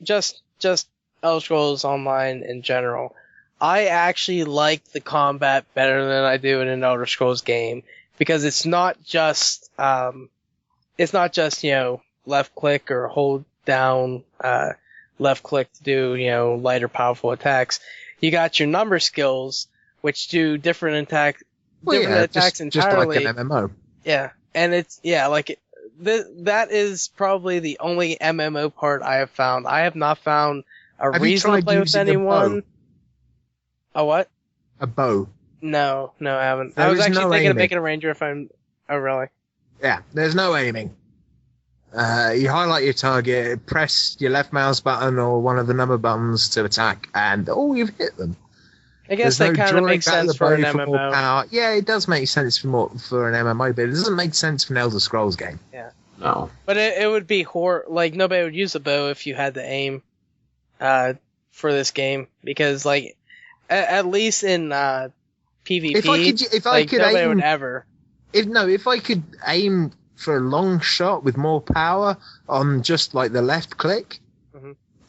Just Elder Scrolls Online in general. I actually like the combat better than I do in an Elder Scrolls game because it's not just left click or hold down left click to do lighter powerful attacks. You got your number skills, which do different attacks entirely. Just like an MMO. Yeah, and that is probably the only MMO part I have found. I have not found a reason to play with anyone. A what? A bow. No, I haven't. I was actually thinking of making a ranger if I'm... Oh, really? Yeah, there's no aiming. You highlight your target, press your left mouse button or one of the number buttons to attack, and you've hit them. I guess that kind of makes sense for an MMO. Yeah, it does make sense for an MMO, but it doesn't make sense for an Elder Scrolls game. Yeah. No. But it would be nobody would use a bow if you had to aim for this game, because at least in PvP, if I could nobody aim, would ever. If I could aim for a long shot with more power on just the left click,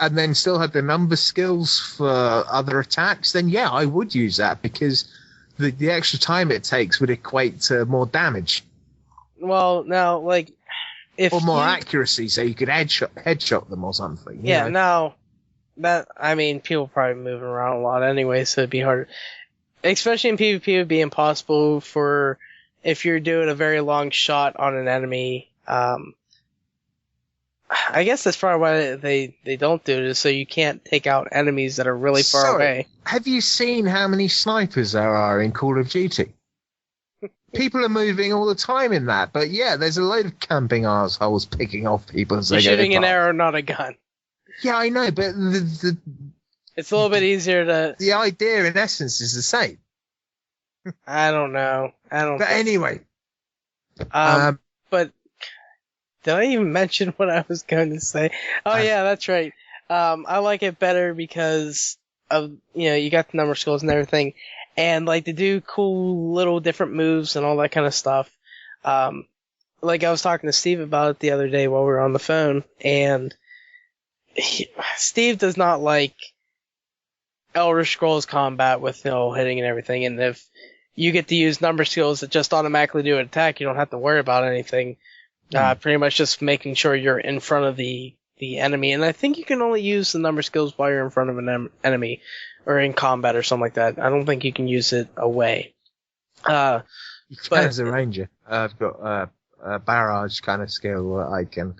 and then still have the number skills for other attacks, then yeah, I would use that because the extra time it takes would equate to more damage. Well, now, or more accuracy, so you could headshot them or something. Yeah, no, people probably moving around a lot anyway, so it'd be hard. Especially in PvP, it would be impossible for if you're doing a very long shot on an enemy. I guess that's probably why they don't do it, is so you can't take out enemies that are really far away. Have you seen how many snipers there are in Call of Duty? People are moving all the time in that, but yeah, there's a load of camping assholes picking off people as they go. You're shooting an arrow, not a gun. Yeah, I know, but it's a little bit easier to... The idea, in essence, is the same. I don't know. But anyway. But did I even mention what I was going to say? Oh, yeah, that's right. I like it better because of, you got the number skills and everything, and like to do cool little different moves and all that kind of stuff. Like I was talking to Steve about it the other day while we were on the phone, and Steve does not like Elder Scrolls combat with hitting and everything, and if you get to use number skills that just automatically do an attack, you don't have to worry about anything. Pretty much just making sure you're in front of the enemy, and I think you can only use the number skills while you're in front of an enemy, or in combat or something like that. I don't think you can use it away. But as a ranger, I've got a barrage kind of skill that I can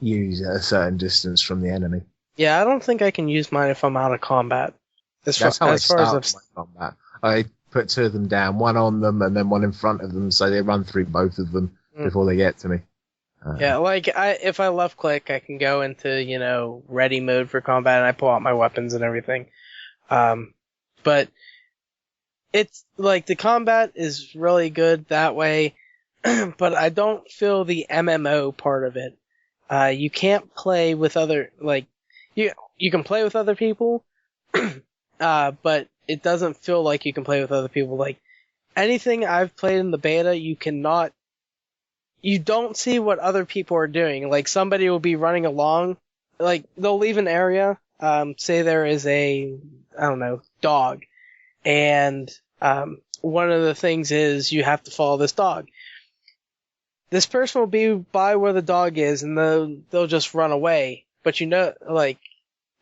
use at a certain distance from the enemy. Yeah, I don't think I can use mine if I'm out of combat. That's how I start my combat. I put two of them down, one on them and then one in front of them, so they run through both of them before they get to me. Yeah, like if I left click, I can go into ready mode for combat, and I pull out my weapons and everything. But it's like the combat is really good that way, but I don't feel the MMO part of it. You can't play with other you can play with other people, but it doesn't feel like you can play with other people. Like anything I've played in the beta, you don't see what other people are doing. Like somebody will be running along, like they'll leave an area, say there is a, dog, and one of the things is you have to follow this dog. This person will be by where the dog is, and they'll just run away. But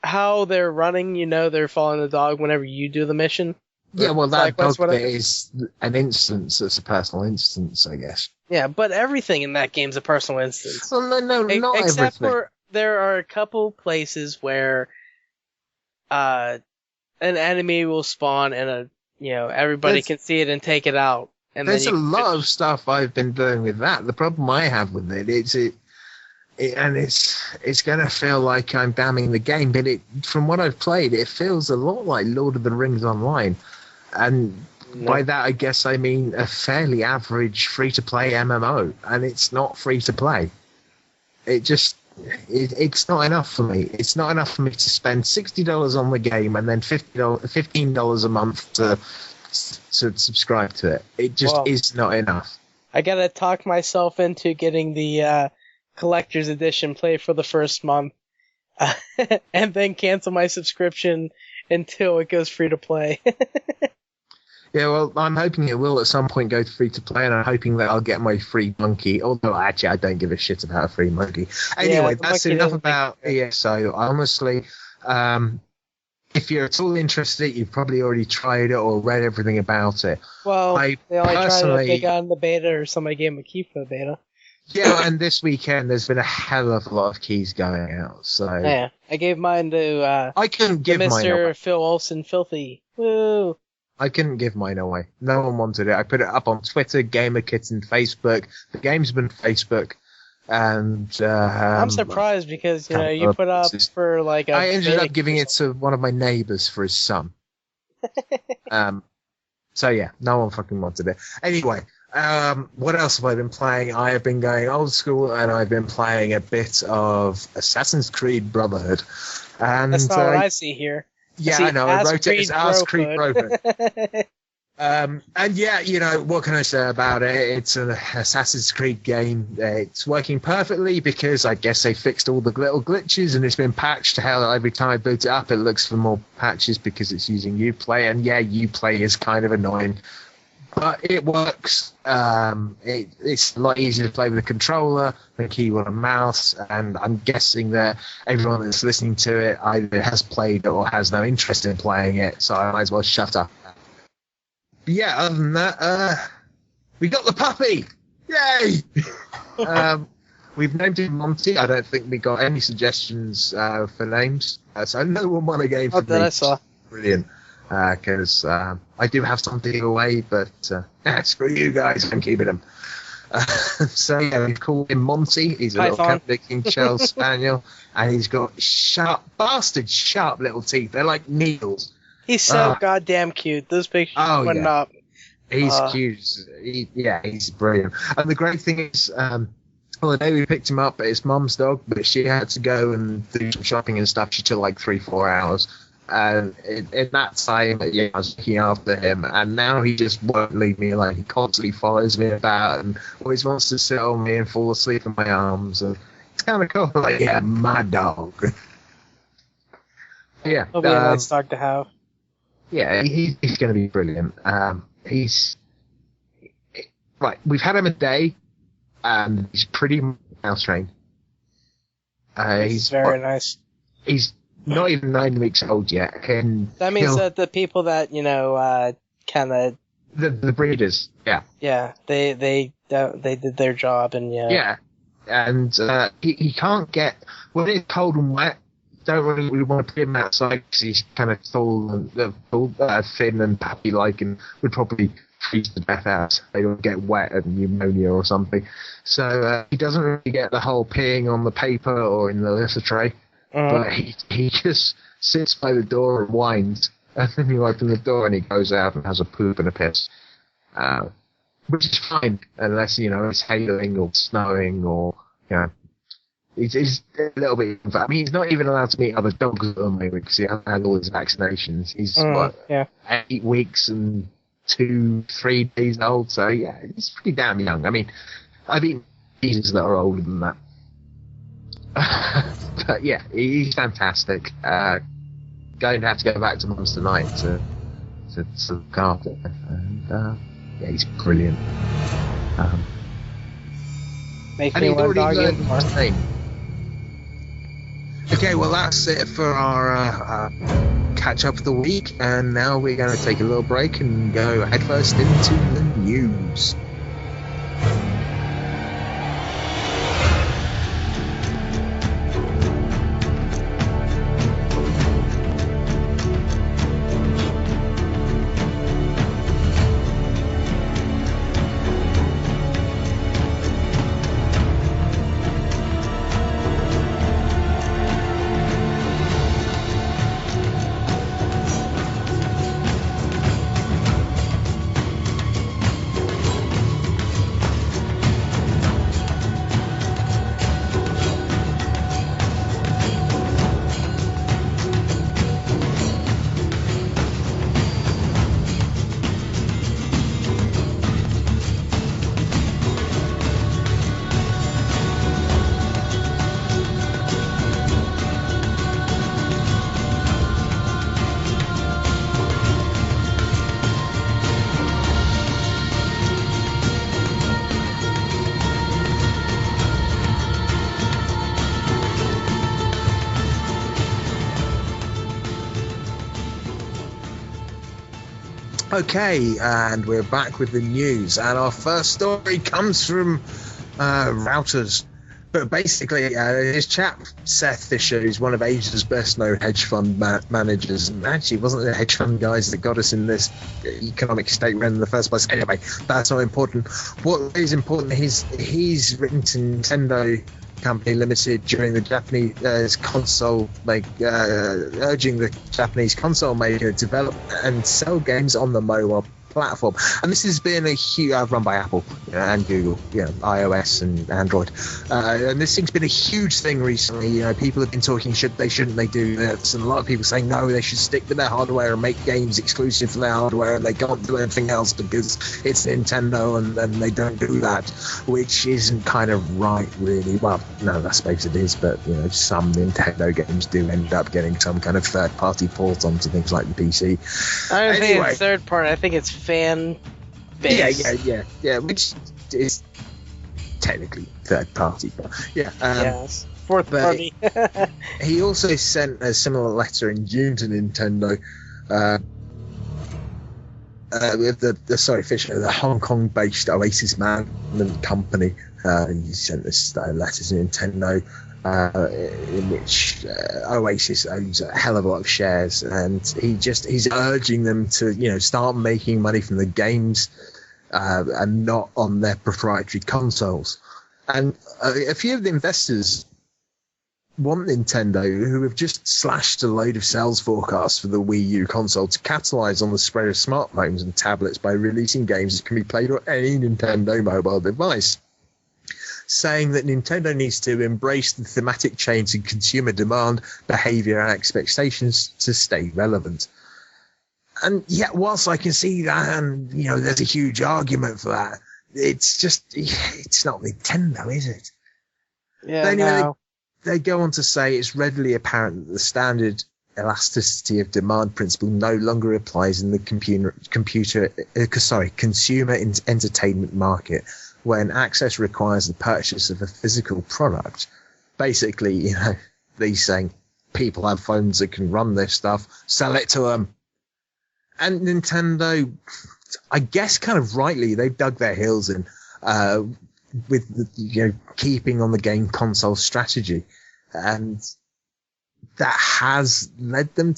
how they're running, they're following the dog whenever you do the mission. Yeah, well, that dog bit is an instance. It's a personal instance, I guess. Yeah, but everything in that game's a personal instance. Well, no, not except everything. for there are a couple places where an enemy will spawn and everybody can see it and take it out. And there's a lot of stuff I've been doing with that. The problem I have with it's going to feel like I'm damning the game, but from what I've played, it feels a lot like Lord of the Rings Online. And by that, I guess I mean a fairly average free-to-play MMO, and it's not free-to-play. It's not enough for me. It's not enough for me to spend $60 on the game and then $15 a month to subscribe to it. It just is not enough. I gotta talk myself into getting the collector's edition, play for the first month, and then cancel my subscription until it goes free to play. Yeah, well, I'm hoping it will at some point go free to play, and I'm hoping that I'll get my free monkey. Although actually, I don't give a shit about a free monkey. Anyway, that's enough about ESO. Honestly, if you're at all interested, you've probably already tried it or read everything about it. Well, they only tried it if they got in the beta or somebody gave them a key for the beta. Yeah, and this weekend there's been a hell of a lot of keys going out. So yeah, I gave mine to I couldn't give mine away. Mr. Phil Olsen Filthy. Woo! I couldn't give mine away. No one wanted it. I put it up on Twitter, GamerKitten, Facebook, the Gamesmen Facebook, and I'm surprised because you put up for like I ended up giving it to one of my neighbors for his son. So yeah, no one fucking wanted it. Anyway, what else have I been playing? I have been going old school, and I've been playing a bit of Assassin's Creed Brotherhood. And that's not what I see here. Yeah, I know. I wrote it as Ass Creed Brotherhood. And yeah, what can I say about it? It's an Assassin's Creed game. It's working perfectly because I guess they fixed all the little glitches and it's been patched. Hell, every time I boot it up, it looks for more patches because it's using Uplay. And yeah, Uplay is kind of annoying. But it works. It's a lot easier to play with a controller than keyboard and mouse, and I'm guessing that everyone that's listening to it either has played it or has no interest in playing it, so I might as well shut up. But yeah, other than that, we got the puppy! Yay! We've named him Monty. I don't think we got any suggestions for names, so no one won a game for me. That I saw. Brilliant. Because I do have some to give away, but screw you guys, I'm keeping him. So yeah, we call him Monty. He's a little King Charles Spaniel, and he's got sharp little teeth. They're like needles. He's so goddamn cute. Those pictures went up. He's cute. He's brilliant. And the great thing is, the day we picked him up, it's Mum's dog, but she had to go and do some shopping and stuff. She took like 3-4 hours. And in that time, I was looking after him, and now he just won't leave me alone. He constantly follows me about and always wants to sit on me and fall asleep in my arms. And it's kind of cool. Like, yeah, my dog. Yeah, He'll be a nice dog to have. Yeah, he's going to be brilliant. He's right. We've had him a day, and he's pretty mouse trained. He's very nice. He's not even 9 weeks old yet. And that means that the people that, kind of... The breeders, yeah. Yeah, they did their job, and yeah. Yeah, and he can't get... When it's cold and wet, don't really want to put him outside because he's kind of tall and thin and puppy-like and would probably freeze to death out. They don't get wet and pneumonia or something. So he doesn't really get the whole peeing on the paper or in the litter tray. But he just sits by the door and whines, and then you open the door and he goes out and has a poop and a piss, which is fine unless it's hailing or snowing or he's a little bit. I mean, he's not even allowed to meet other dogs at the moment because he hasn't had all his vaccinations. He's 8 weeks and 2-3 days old, so yeah, he's pretty damn young. I mean, I've eaten cheeses that are older than that. But yeah, he's fantastic. Going to have to go back to Mum's tonight to look after him. And yeah, he's brilliant. Make me one dog anymore. Okay, well that's it for our catch up of the week, and now we're going to take a little break and go headfirst into the news. Okay, and we're back with the news, and our first story comes from Routers. But basically, his chap, Seth Fisher, who's one of Asia's best-known hedge fund managers, and actually wasn't the hedge fund guys that got us in this economic state we're in the first place. Anyway, that's not important. What is important is he's written to Nintendo Company Limited during the Japanese console urging the Japanese console maker to develop and sell games on the mobile platform. And this has been a huge run by Apple and Google, iOS and Android, and this thing's been a huge thing recently. People have been talking shouldn't they do this, and a lot of people saying no, they should stick with their hardware and make games exclusive to their hardware, and they can't do anything else because it's Nintendo and they don't do that, which isn't kind of right really. Well, no, I suppose it is, but some Nintendo games do end up getting some kind of third party port onto things like the PC. I don't think it's third party, I think it's fan base. Yeah. Which is technically third party, but yeah. Yes, fourth but party. He also sent a similar letter in June to Nintendo. With the Hong Kong-based Oasis Management Company. He sent this letter to Nintendo, in which Oasis owns a hell of a lot of shares, and he's urging them to start making money from the games and not on their proprietary consoles. And a few of the investors want Nintendo, who have just slashed a load of sales forecasts for the Wii U console, to capitalize on the spread of smartphones and tablets by releasing games that can be played on any Nintendo mobile device, saying that Nintendo needs to embrace the thematic change in consumer demand, behavior, and expectations to stay relevant. And yet, whilst I can see that, and there's a huge argument for that, it's not Nintendo, is it? Yeah, but anyway, no. They go on to say it's readily apparent that the standard elasticity of demand principle no longer applies in the consumer entertainment market when access requires the purchase of a physical product. Basically, these saying people have phones that can run this stuff, sell it to them. And Nintendo, I guess kind of rightly, they've dug their heels in with the, keeping on the game console strategy, and that has led them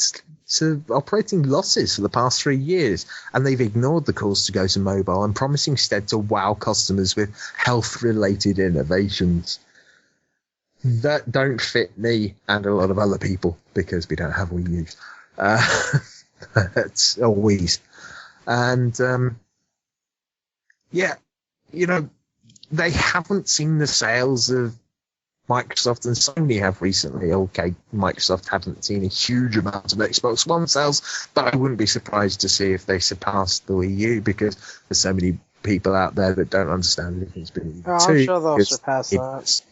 to operating losses for the past 3 years, and they've ignored the calls to go to mobile and promising instead to wow customers with health-related innovations that don't fit me and a lot of other people because we don't have Wii U's. That's always. And they haven't seen the sales of Microsoft and Sony have recently. Okay, Microsoft haven't seen a huge amount of Xbox One sales, but I wouldn't be surprised to see if they surpassed the Wii U, because there's so many people out there that don't understand the difference between the two. I'm sure they'll surpass that.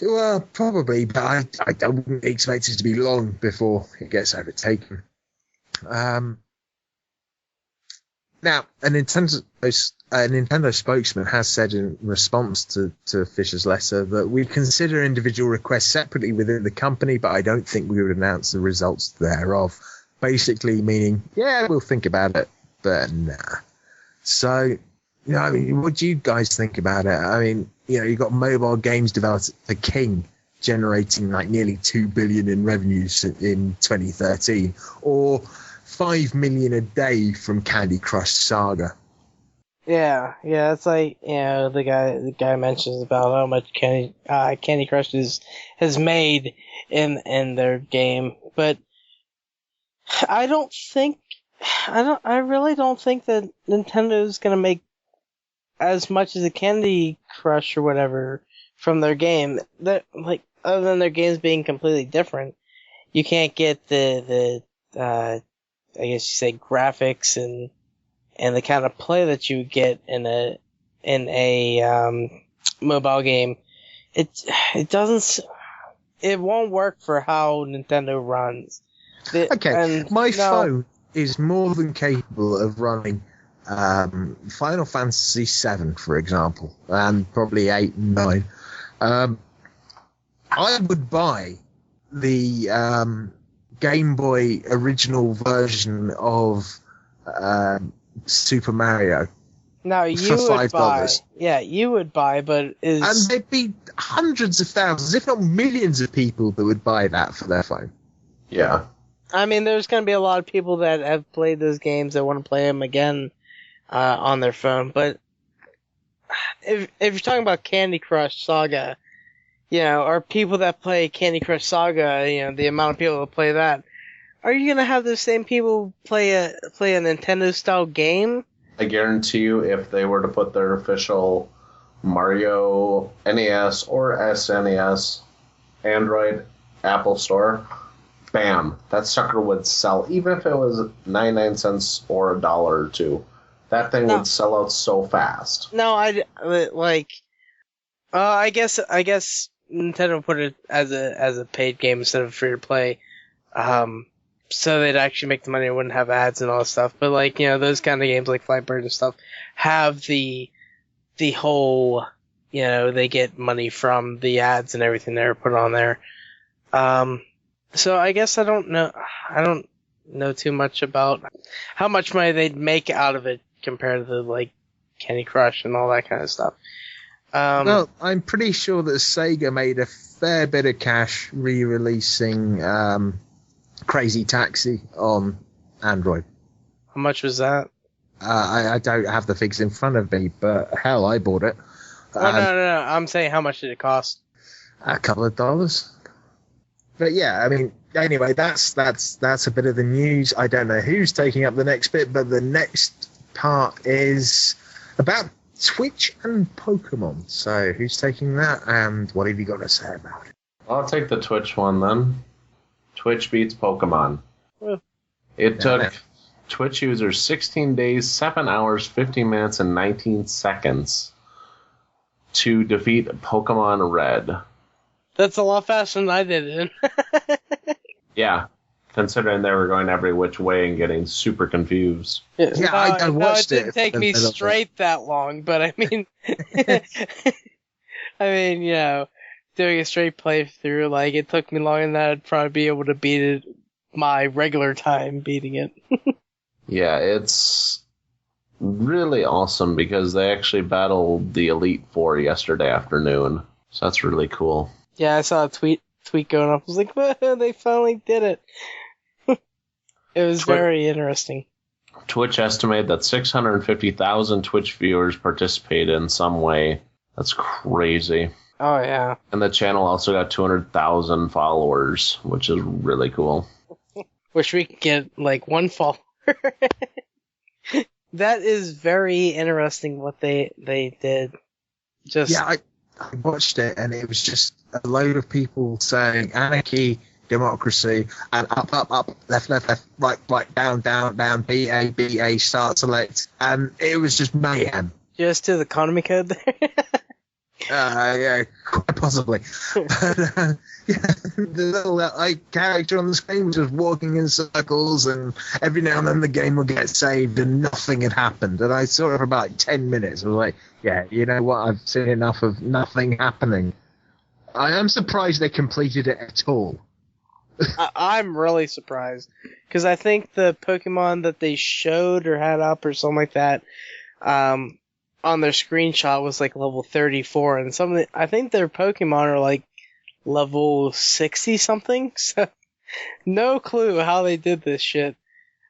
Well, probably, but I wouldn't expect it to be long before it gets overtaken. Now, a Nintendo spokesman has said in response to Fisher's letter that we consider individual requests separately within the company, but I don't think we would announce the results thereof. Basically meaning, yeah, we'll think about it, but nah. So, what do you guys think about it? I mean, you've got mobile games developer King generating like nearly $2 billion in revenues in 2013, or 5 million a day from Candy Crush Saga. Yeah, it's like, the guy mentions about how much Candy Crush has made in their game, but I really don't think that Nintendo's gonna make as much as a Candy Crush or whatever from their game. That, like, other than their games being completely different, you can't get the I guess you say graphics and the kind of play that you get in a mobile game. It won't work for how Nintendo runs. My phone is more than capable of running Final Fantasy VII, for example, and probably 8 and 9. I would buy the Game Boy original version of Super Mario. No, you for would buy. $5. Yeah, you would buy, but and there'd be hundreds of thousands, if not millions, of people that would buy that for their phone. Yeah. I mean, there's going to be a lot of people that have played those games that want to play them again on their phone. But if you're talking about Candy Crush Saga, or people that play Candy Crush Saga, the amount of people that play that, are you going to have the same people play a Nintendo-style game? I guarantee you, if they were to put their official Mario NES or SNES Android Apple Store, bam, that sucker would sell, even if it was 99 cents or $1 or $2. That thing would sell out so fast. No, I guess Nintendo put it as a paid game instead of free to play. so they'd actually make the money and wouldn't have ads and all that stuff. But like, those kind of games like Flightbird and stuff have the whole, they get money from the ads and everything they're put on there. So I guess I don't know too much about how much money they'd make out of it compared to like Candy Crush and all that kind of stuff. Well, I'm pretty sure that Sega made a fair bit of cash re-releasing Crazy Taxi on Android. How much was that? I don't have the figures in front of me, but hell, I bought it. No. I'm saying how much did it cost? A couple of dollars. But yeah, I mean, anyway, that's a bit of the news. I don't know who's taking up the next bit, but the next part is about Twitch and Pokemon. So who's taking that, and what have you got to say about it? I'll take the Twitch one then. Twitch beats Pokemon. It took Twitch users 16 days, 7 hours, 50 minutes, and 19 seconds to defeat Pokemon Red. That's a lot faster than I did it. Yeah, considering they were going every which way and getting super confused. Yeah, I watched it. It didn't take me straight that long, but I mean, doing a straight playthrough, like, it took me longer than that. I'd probably be able to beat it my regular time beating it. Yeah, it's really awesome because they actually battled the Elite Four yesterday afternoon. So that's really cool. Yeah, I saw a tweet going up. I was like, whoa, they finally did it. It was very interesting. Twitch estimated that 650,000 Twitch viewers participated in some way. That's crazy. Oh, yeah. And the channel also got 200,000 followers, which is really cool. Wish we could get, like, one follower. That is very interesting what they did. Yeah, I watched it, and it was just a load of people saying anarchy, democracy, and up, left, right, down, B, A, start, select, and it was just mayhem. Just to the economy code there? Yeah, quite possibly. But, the little character on the screen was just walking in circles, and every now and then the game would get saved, and nothing had happened. And I saw it for about 10 minutes. I was like, yeah, you know what? I've seen enough of nothing happening. I am surprised they completed it at all. I'm really surprised, because I think the Pokemon that they showed or had up or something like that, on their screenshot was like level 34, and I think their Pokemon are like level 60 something. So no clue how they did this shit.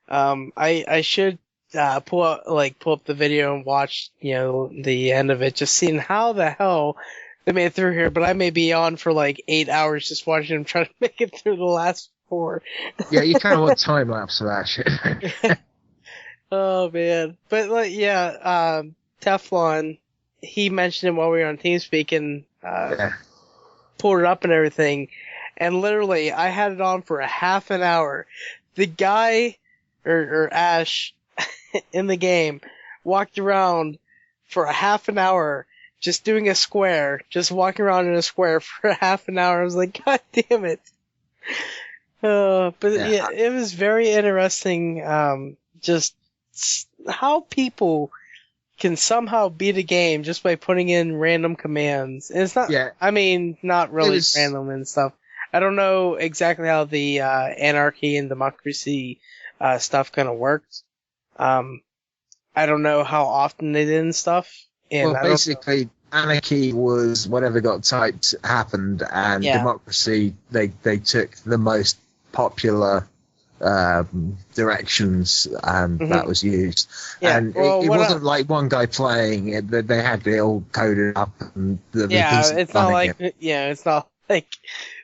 I should pull up the video and watch the end of it, just seeing how the hell they made it through here. But I may be on for like 8 hours just watching them try to make it through the last 4. Yeah, you kind of want time lapse of that shit. Oh man, but like Teflon, he mentioned it while we were on TeamSpeak, and pulled it up and everything, and literally I had it on for a half an hour. The guy, or Ash, in the game, walked around for a half an hour just doing a square, just walking around in a square for a half an hour. I was like, God damn it. Yeah, it was very interesting, just how people can somehow beat a game just by putting in random commands. And it's not, I mean, not really random and stuff. I don't know exactly how the anarchy and democracy stuff kind of worked. I don't know how often they did and stuff. And well, basically, anarchy was whatever got typed happened, and democracy, they took the most popular directions, and that was used. Yeah, and it wasn't like one guy playing it; they had it all coded up. And it's not like it's not like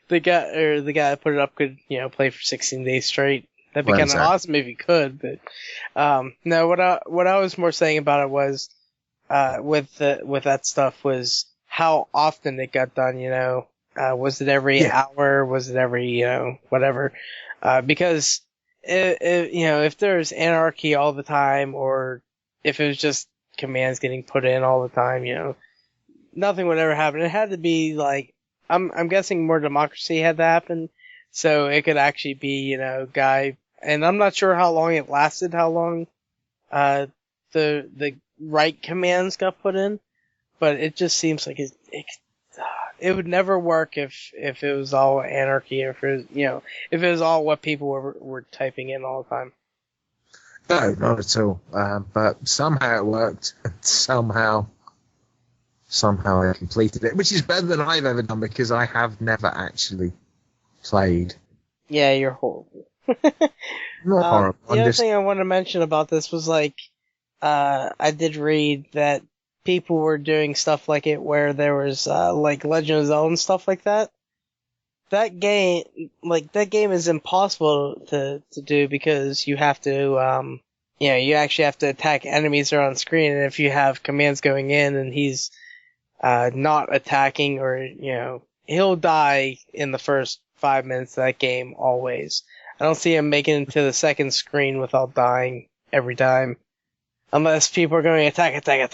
the guy that put it up could play for 16 days straight. That'd be kind of awesome if he could. But no, what I was more saying about it was with that stuff was how often it got done. Was it every hour? Was it every whatever? Because if there's anarchy all the time, or if it was just commands getting put in all the time, nothing would ever happen. It had to be like, I'm guessing more democracy had to happen, So it could actually be, guy, and I'm not sure how long it lasted, how long the right commands got put in, but it just seems like it would never work if it was all anarchy, or if it was, if it was all what people were typing in all the time. No, not at all. But somehow it worked. Somehow I completed it, which is better than I've ever done because I have never actually played. Yeah, you're horrible. Not horrible. The other thing I want to mention about this was I did read that people were doing stuff like it where there was like Legend of Zelda and stuff like that. That game is impossible to do because you have to you actually have to attack enemies that are on screen, and if you have commands going in and he's not attacking, or he'll die in the first 5 minutes of that game always. I don't see him making it to the second screen without dying every time. Unless people are going attack. Yeah.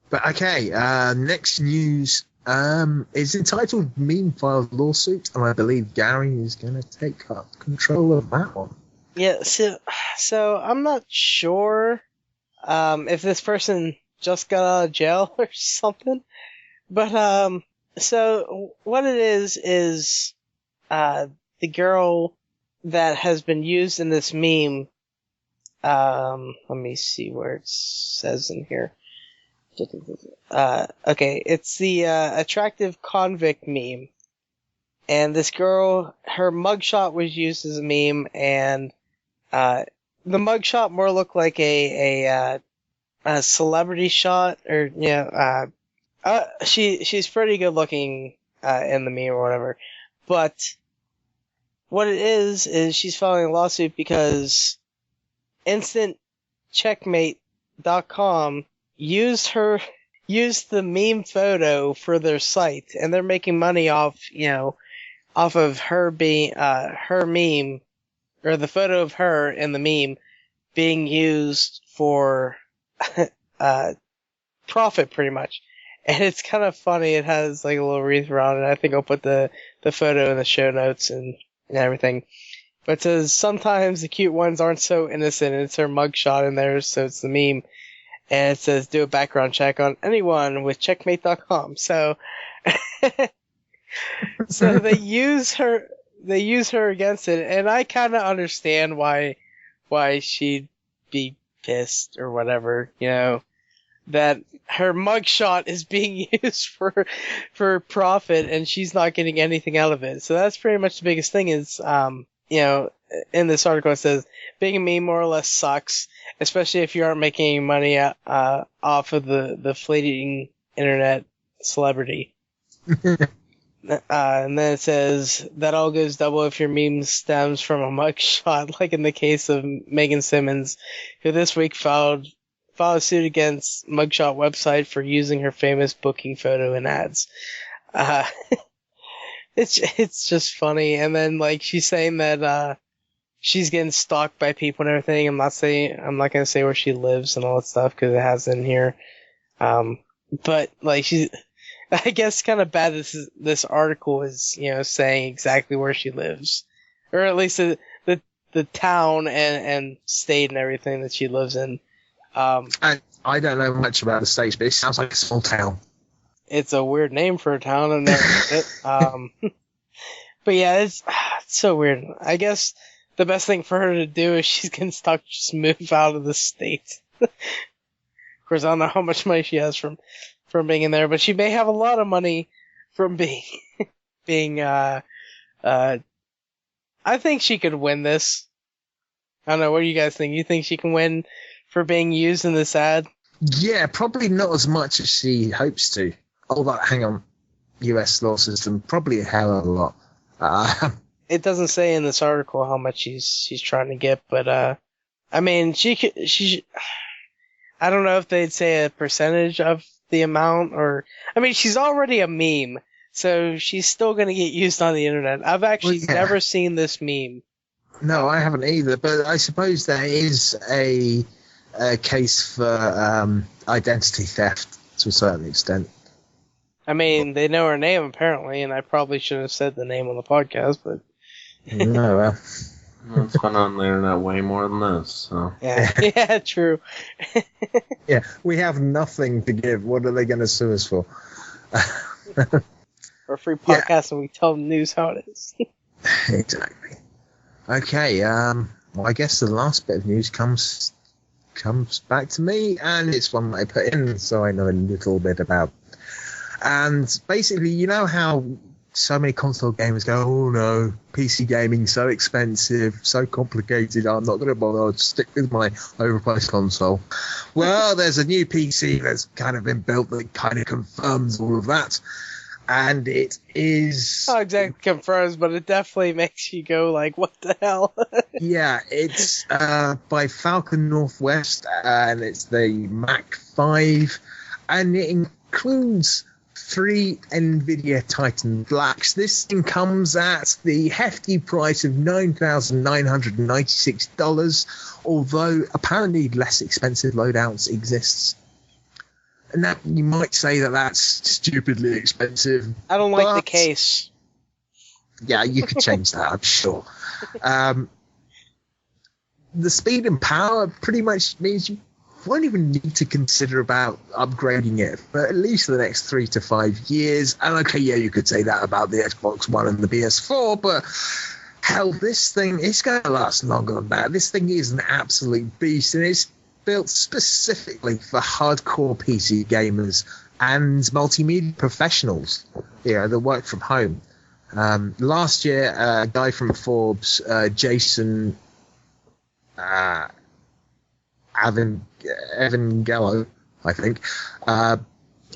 But okay, next news is entitled Meme File Lawsuit, and I believe Gary is going to take up control of that one. Yeah, so I'm not sure if this person just got out of jail or something, but so what it is the girl that has been used in this meme. Let me see where it says in here. Okay, it's the attractive convict meme, and this girl, her mugshot was used as a meme, and the mugshot more looked like a celebrity shot, or she's pretty good looking in the meme or whatever, but what it is she's filing a lawsuit because InstantCheckmate.com used the meme photo for their site, and they're making money off of her being her meme, or the photo of her in the meme being used for profit, pretty much. And it's kind of funny. It has like a little wreath around it. I think I'll put the photo in the show notes and everything. But it says, sometimes the cute ones aren't so innocent, and it's her mugshot in there, so it's the meme. And it says, do a background check on anyone with checkmate.com. So, so they use her against it, and I kind of understand why she'd be pissed or whatever, that her mugshot is being used for profit, and she's not getting anything out of it. So that's pretty much the biggest thing is, in this article it says, being a meme more or less sucks, especially if you aren't making any money off of the fleeting internet celebrity. And then it says, that all goes double if your meme stems from a mugshot, like in the case of Megan Simmons, who this week filed a suit against mugshot website for using her famous booking photo in ads. It's just funny. And then she's saying that she's getting stalked by people and everything. I'm not gonna say where she lives and all that stuff because it has in here. But she's, I guess, kind of bad. This article is saying exactly where she lives, or at least the town and state and everything that she lives in. I don't know much about the States, but it sounds like a small town. It's a weird name for a town, and but yeah, it's so weird. I guess the best thing for her to do if she's getting stuck, just move out of the state. Of course, I don't know how much money she has from being in there, but she may have a lot of money from being I think she could win this. I don't know, what do you guys think? You think she can win for being used in this ad? Yeah, probably not as much as she hopes to. Although, hang on, US law system, probably a hell of a lot. It doesn't say in this article how much she's trying to get, but I mean, I don't know if they'd say a percentage of the amount, or I mean, she's already a meme, so she's still going to get used on the internet. I've actually never seen this meme. No, I haven't either, but I suppose there is a case for identity theft to a certain extent. I mean, they know her name apparently, and I probably shouldn't have said the name on the podcast, but No, well. It's gone on the internet way more than this, so. yeah, true. Yeah, we have nothing to give. What are they going to sue us for? For a free podcast, and we tell them news how it is. Exactly. Okay, well, I guess the last bit of news comes back to me, and it's one that I put in, so I know a little bit about. And basically, you know how so many console gamers go, oh no, PC gaming so expensive, so complicated, I'm not going to bother, I'll stick with my overpriced console. Well, there's a new PC that's kind of been built that kind of confirms all of that. And it is... Not exactly confirms, but it definitely makes you go like, what the hell? Yeah, it's by Falcon Northwest, and it's the Mac 5, and it includes 3 NVIDIA Titan Blacks. This thing comes at the hefty price of $9,996, although apparently less expensive loadouts exists. And that, you might say that that's stupidly expensive. I don't like the case. Yeah, you could change that, I'm sure. The speed and power pretty much means you won't even need to consider about upgrading it for at least the next 3 to 5 years. And okay, yeah, you could say that about the Xbox One and the PS4, but hell, this thing is going to last longer than that. This thing is an absolute beast, and it's built specifically for hardcore PC gamers and multimedia professionals, that work from home. Last year, a guy from Forbes, Jason Evangello, I think,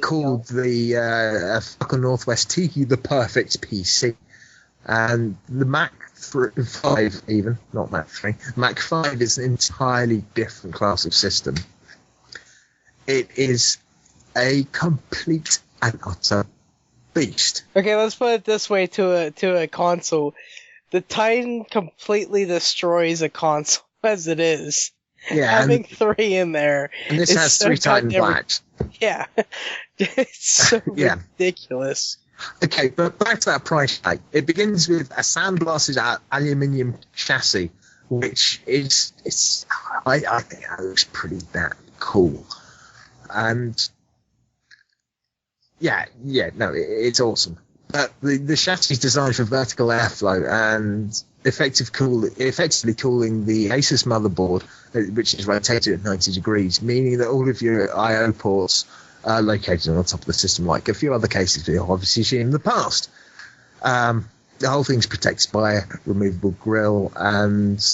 called the Falcon Northwest T the perfect PC. And the Mac 5, even, not Mac 3, Mac 5 is an entirely different class of system. It is a complete and utter beast. Okay, let's put it this way to a console. The Titan completely destroys a console as it is. Yeah, having 3 in there. And this has 3 Titan Blacks. Yeah. It's so ridiculous. Okay, but back to that price tag. It begins with a sandblasted aluminium chassis, which is I think that looks pretty damn cool. And it's awesome. But the chassis is designed for vertical airflow and effectively cooling the Asus motherboard, which is rotated at 90 degrees, meaning that all of your I/O ports are located on top of the system, like a few other cases we've obviously seen in the past. The whole thing's protected by a removable grille, and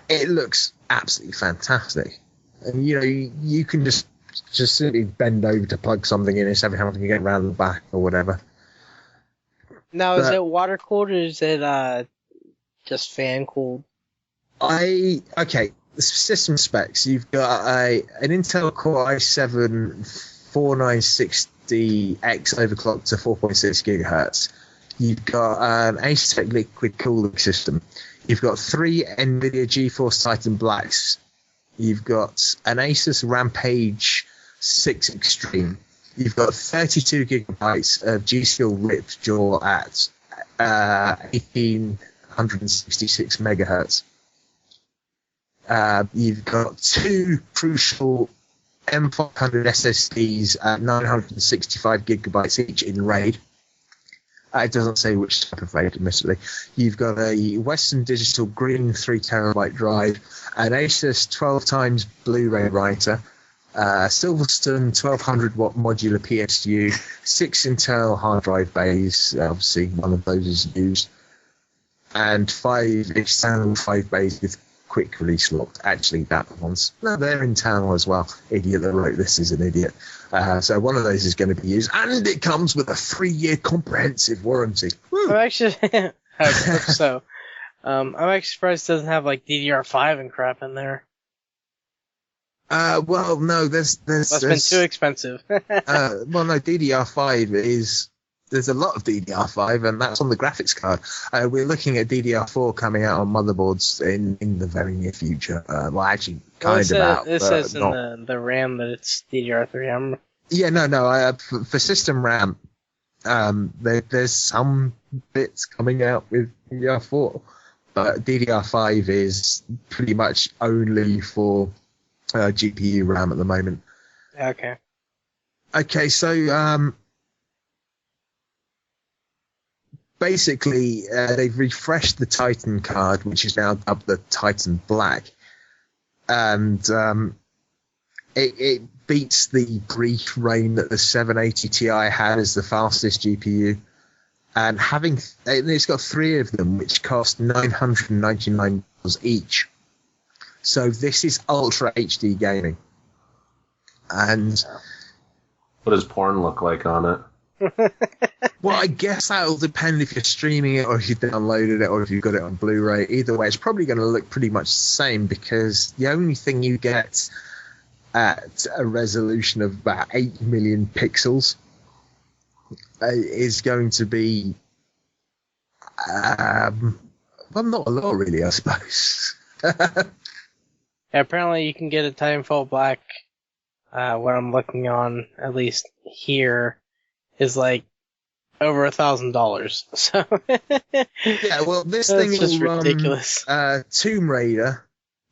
it looks absolutely fantastic. And you can just simply bend over to plug something in instead of having to get around the back or whatever. Now, is it water cooled or is it just fan cooled? Okay. The system specs, you've got an Intel Core i7 4960X overclocked to 4.6 gigahertz. You've got an Asus liquid cooling system. You've got 3 NVIDIA GeForce Titan Blacks. You've got an Asus Rampage 6 Extreme. You've got 32 gigabytes of G-Skill ripped jaw at 1866 megahertz. You've got 2 crucial M500 SSDs at 965 gigabytes each in RAID. It doesn't say which type of RAID, admittedly. You've got a Western Digital green 3 terabyte drive, an Asus 12 times Blu-ray writer, Silverstone 1200 watt modular PSU, 6 internal hard drive bays, obviously one of those is used, and 5 external 5 bays with quick release locked. Actually, that one's they're internal as well. Idiot that wrote this is an idiot. So one of those is going to be used, and it comes with a 3-year comprehensive warranty. Woo! I'm actually, I hope so. I'm actually surprised it doesn't have like DDR5 and crap in there. Well, no, there's That's been too expensive. well, no, DDR5 is. There's a lot of DDR5, and that's on the graphics card. We're looking at DDR4 coming out on motherboards in the very near future. Well, actually, kind of out. It says in the RAM that it's DDR3. Yeah, no. For system RAM, there's some bits coming out with DDR4, but DDR5 is pretty much only for GPU RAM at the moment. Okay. Okay, so basically they've refreshed the Titan card, which is now dubbed the Titan Black, and it beats the brief reign that the 780 Ti had as the fastest GPU, and it's got 3 of them which cost $999 each. So this is Ultra HD gaming. And what does porn look like on it? Well, I guess that'll depend if you're streaming it or if you downloaded it or if you've got it on Blu-ray. Either way, it's probably going to look pretty much the same, because the only thing you get at a resolution of about 8 million pixels is going to be, well, not a lot really, I suppose. Yeah, apparently you can get a Titanfall Black, what I'm looking on, at least here, is like over $1,000. So yeah, well, this that's thing just will ridiculous. run Tomb Raider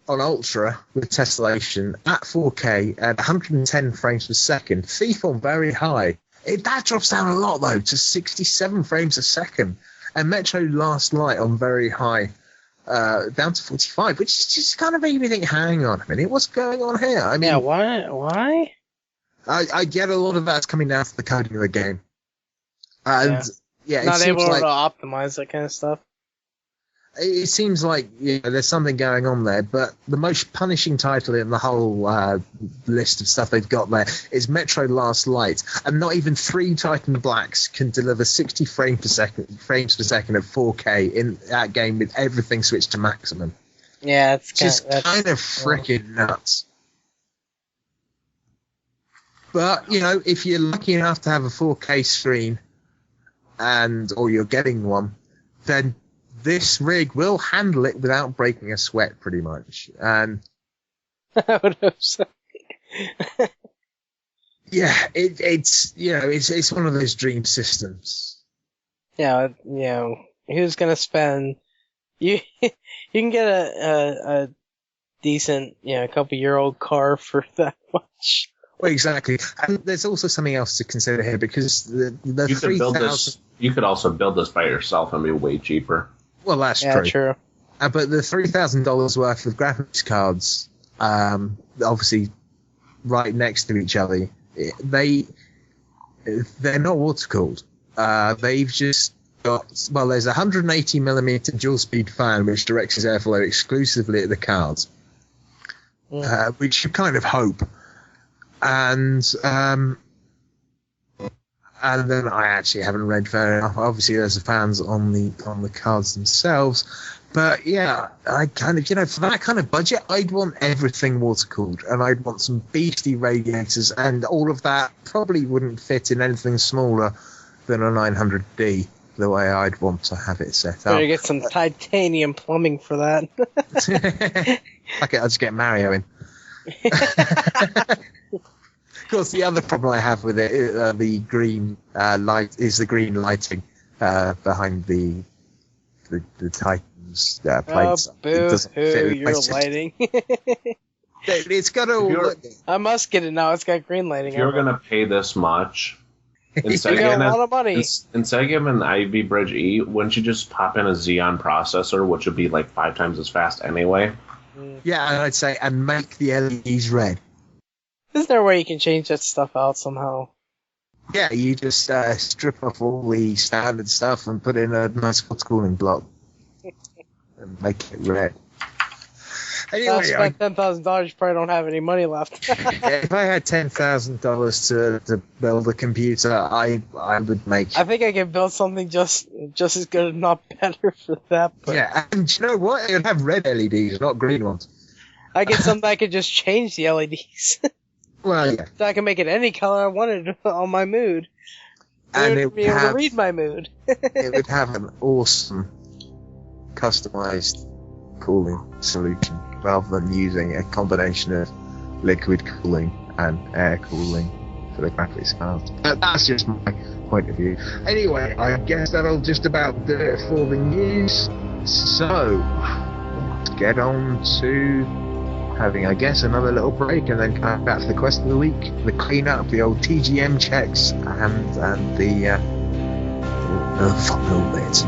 on Ultra with tessellation at 4K at 110 frames per second. Thief on very high. That drops down a lot though to 67 frames a second, and Metro Last Light on very high down to 45, which is just kind of made me think, hang on a minute, what's going on here? I mean, Yeah, why? I get a lot of that's coming down to the coding of the game. And yeah, Not able like, to optimize that kind of stuff. it seems like there's something going on there, but the most punishing title in the whole list of stuff they've got there is Metro Last Light, and not even 3 Titan Blacks can deliver 60 frames per second at 4K in that game with everything switched to maximum. Yeah, it's Just kind of freaking nuts. But, if you're lucky enough to have a 4K screen, or you're getting one, then this rig will handle it without breaking a sweat, pretty much. And I would hope so. yeah, it's one of those dream systems. Yeah, who's gonna spend? You can get a decent, couple-year-old car for that much. Well, exactly. And there's also something else to consider here, because the You could build 3,000... this. You could also build this by yourself and be way cheaper. Well, that's True. But the $3,000 worth of graphics cards, obviously right next to each other, they're not water cooled. They've just got, there's a 180mm dual speed fan which directs its airflow exclusively at the cards, which you kind of hope. And then I actually haven't read very enough. Obviously, there's the fans on the cards themselves, but yeah, I kind of, for that kind of budget, I'd want everything water cooled, and I'd want some beastly radiators, and all of that probably wouldn't fit in anything smaller than a 900D. The way I'd want to have it set up. Better get some titanium plumbing for that. Okay, I'll just get Mario in. Of course, the other problem I have with it, the green light, is the green lighting behind the Titans plates. Oh, boo-hoo, your lighting. It's got to... I must get it now. It's got green lighting. If you're going to pay this much, instead you got a lot of money. Instead of giving an Ivy Bridge E, wouldn't you just pop in a Xeon processor, which would be like 5 times as fast anyway? Yeah, I'd say, and make the LEDs red. Isn't there a way you can change that stuff out somehow? Yeah, you just strip off all the standard stuff and put in a nice hot cooling block and make it red. Anyway, I spent $10,000. You probably don't have any money left. If I had $10,000 to build a computer, I would make. I think I can build something just as good, if not better, for that. But yeah, and you know what? It would have red LEDs, not green ones. I get something that could just change the LEDs. Well, yeah. So I can make it any color I wanted on my mood. And it would be able to read my mood. It would have an awesome customized cooling solution, rather than using a combination of liquid cooling and air cooling. for the graphics cards. That's just my point of view. Anyway, I guess that'll just about do it for the news. So, let's get on to having, I guess, another little break and then come back to the quest of the week, the clean-up, the old TGM checks, and the final bit.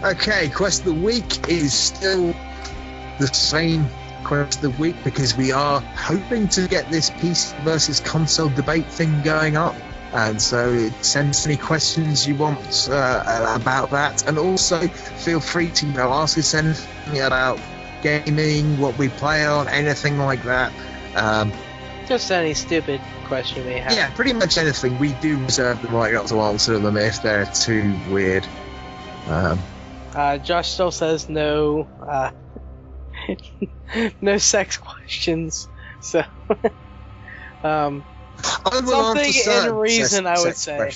Okay, quest of the week is still the same quest of the week because we are hoping to get this PC versus console debate thing going up. And so send us any questions you want about that. And also feel free to ask us anything about gaming, what we play on, anything like that. Just any stupid question we have. Yeah, pretty much anything. We do reserve the right not to answer them if they're too weird. Josh still says no, no sex questions. So, something in reason, I would say.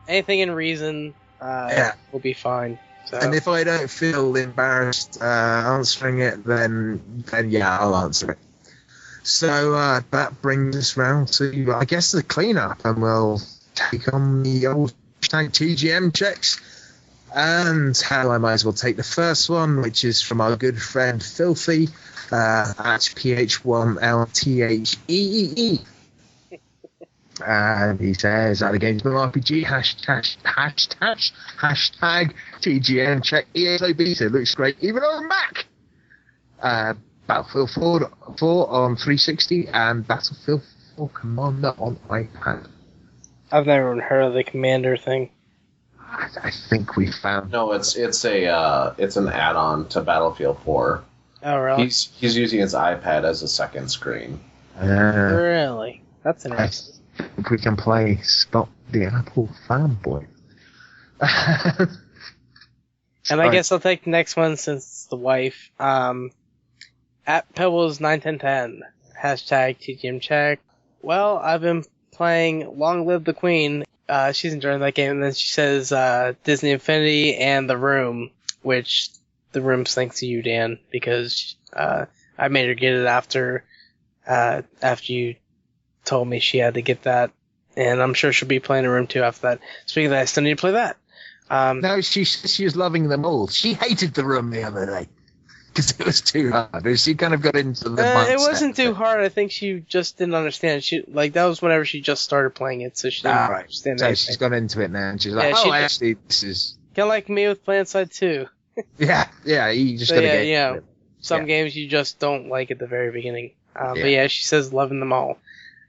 Anything in reason, will be fine. So. And if I don't feel embarrassed answering it, then yeah, I'll answer it. So that brings us round to, I guess, the cleanup, and we'll take on the old TGM checks. And hell, I might as well take the first one, which is from our good friend Filthy at PH1LTHEEE. And he says, at the Gamesmen RPG, hashtag TGM check ESOB, so it looks great even on Mac. Battlefield 4 on 360 and Battlefield 4 Commander on iPad. I've never even heard of the Commander thing. I think we found. No, it's an add-on to Battlefield 4. Oh, really? He's using his iPad as a second screen. Really? That's interesting. I think we can play Stop the Apple Fanboy. And I guess I'll take the next one since it's the wife. At Pebbles91010, hashtag TGM check. Well, I've been playing Long Live the Queen. She's enjoying that game, and then she says Disney Infinity and The Room, which The Room's thanks to you, Dan, because I made her get it after you told me she had to get that, and I'm sure she'll be playing The Room too after that. Speaking of that, I still need to play that. No, she was loving them all. She hated The Room the other day because it was too hard. She kind of got into the mindset. It wasn't too hard. I think she just didn't understand. That was whenever she just started playing it, so she didn't understand so anything. She's got into it now, and she's like, actually, this is... Kind of like me with Planetside 2. yeah, you just gotta get into it. Some games you just don't like at the very beginning. But yeah, she says loving them all.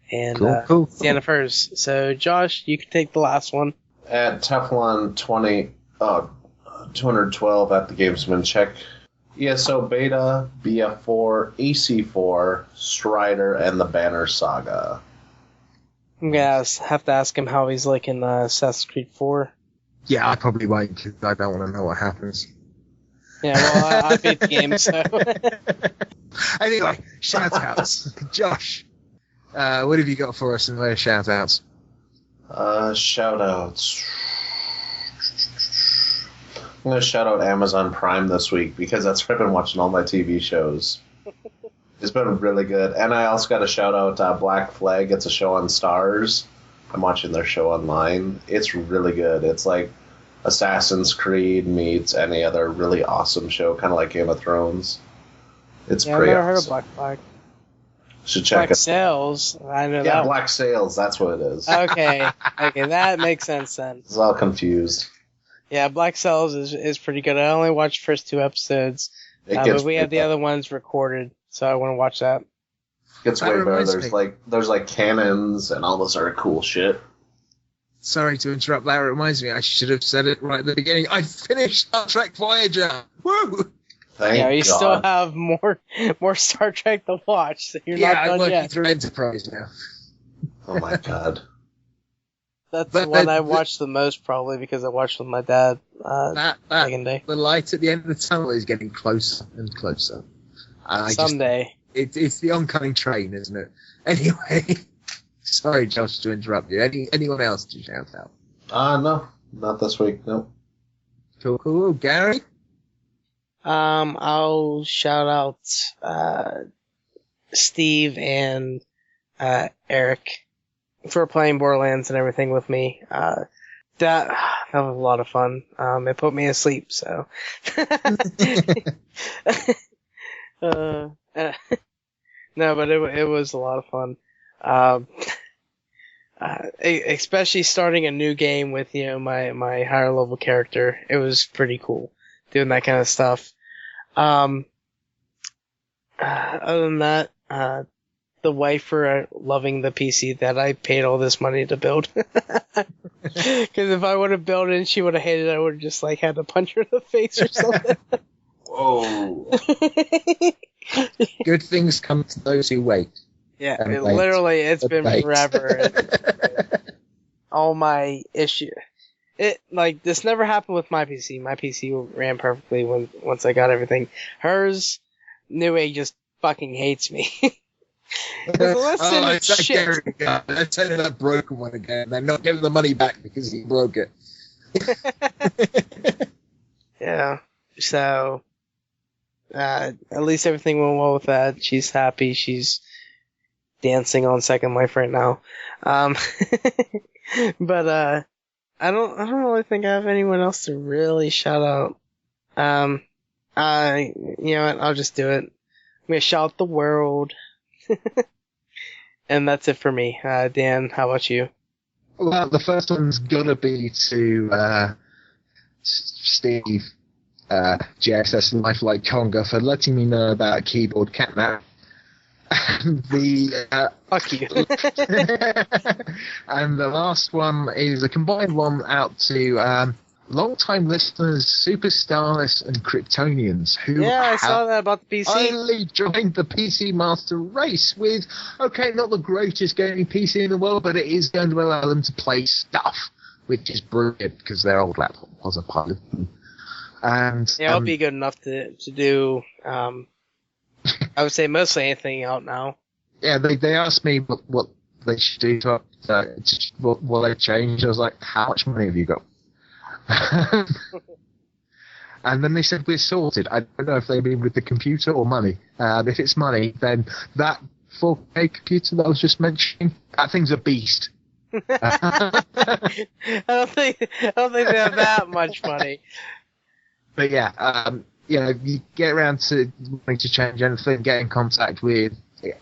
And cool. it's the end of hers. So, Josh, you can take the last one. At Teflon 212 at the Gamesmen check. ESO Beta, BF4, AC4, Strider, and the Banner Saga. I'm gonna have to ask him how he's liking Assassin's Creed 4. Yeah, I probably won't, because I don't want to know what happens. Yeah, well, I beat the game, so... Anyway, shout-outs. Josh, what have you got for us in the way of shout-outs? Shout-outs. I'm going to shout out Amazon Prime this week because that's where I've been watching all my TV shows. It's been really good. And I also got to shout out Black Flag. It's a show on Starz. I'm watching their show online. It's really good. It's like Assassin's Creed meets any other really awesome show, kind of like Game of Thrones. It's pretty I've never heard of awesome. Black Flag. Should check Black it. Sails. I know Yeah, that. Black Sails. That's what it is. Okay, that makes sense then. I was all confused. Yeah, Black Sails is pretty good. I only watched the first 2 episodes, but we have the other ones recorded, so I want to watch that. Gets way better. There's like cannons and all this other cool shit. Sorry to interrupt. That reminds me. I should have said it right at the beginning. I finished Star Trek Voyager. Woo! Thank God. You still have more Star Trek to watch, so you're not done I'm working yet. through Enterprise now. Oh my God. That's the one I watched the most, probably, because I watched with my dad second day. The light at the end of the tunnel is getting closer and closer. Someday. It's the oncoming train, isn't it? Anyway, sorry, Josh, to interrupt you. Anyone else to shout out? No, not this week. No. Cool. Gary? I'll shout out Steve and Eric for playing Borderlands and everything with me. That was a lot of fun. It put me asleep, so. No, but it was a lot of fun. Especially starting a new game with, my higher level character. It was pretty cool doing that kind of stuff. Other than that, the wife for loving the PC that I paid all this money to build. Because if I would have built it and she would have hated it, I would have just had to punch her in the face or something. Whoa. Good things come to those who wait. Yeah, it's been forever. All my issues. This never happened with my PC. My PC ran perfectly once I got everything. Hers, Newegg just fucking hates me. Shit. They're telling that broken one again. They're not giving the money back because he broke it. Yeah. So, at least everything went well with that. She's happy. She's dancing on Second Life right now. But, I don't really think I have anyone else to really shout out. You know what? I'll just do it. I'm gonna shout out the world. And that's it for me. Dan, how about you? Well, the first one's gonna be to Steve, JSS Lifelike Conga, for letting me know about keyboard catnap. Fuck you. And the last one is a combined one out to long-time listeners, Super Starless and Kryptonians, who I saw that about the PC. finally joined the PC Master Race with, not the greatest gaming PC in the world, but it is going to allow them to play stuff, which is brilliant because their old laptop was a pilot. And it'll be good enough to do. I would say mostly anything out now. Yeah, they asked me what they should do to what they changed. I was like, how much money have you got? And then they said we're sorted. I don't know if they mean with the computer or money. If it's money, then that 4K computer that I was just mentioning, that thing's a beast. I don't think they have that much money. But yeah, you get around to wanting to change anything, get in contact with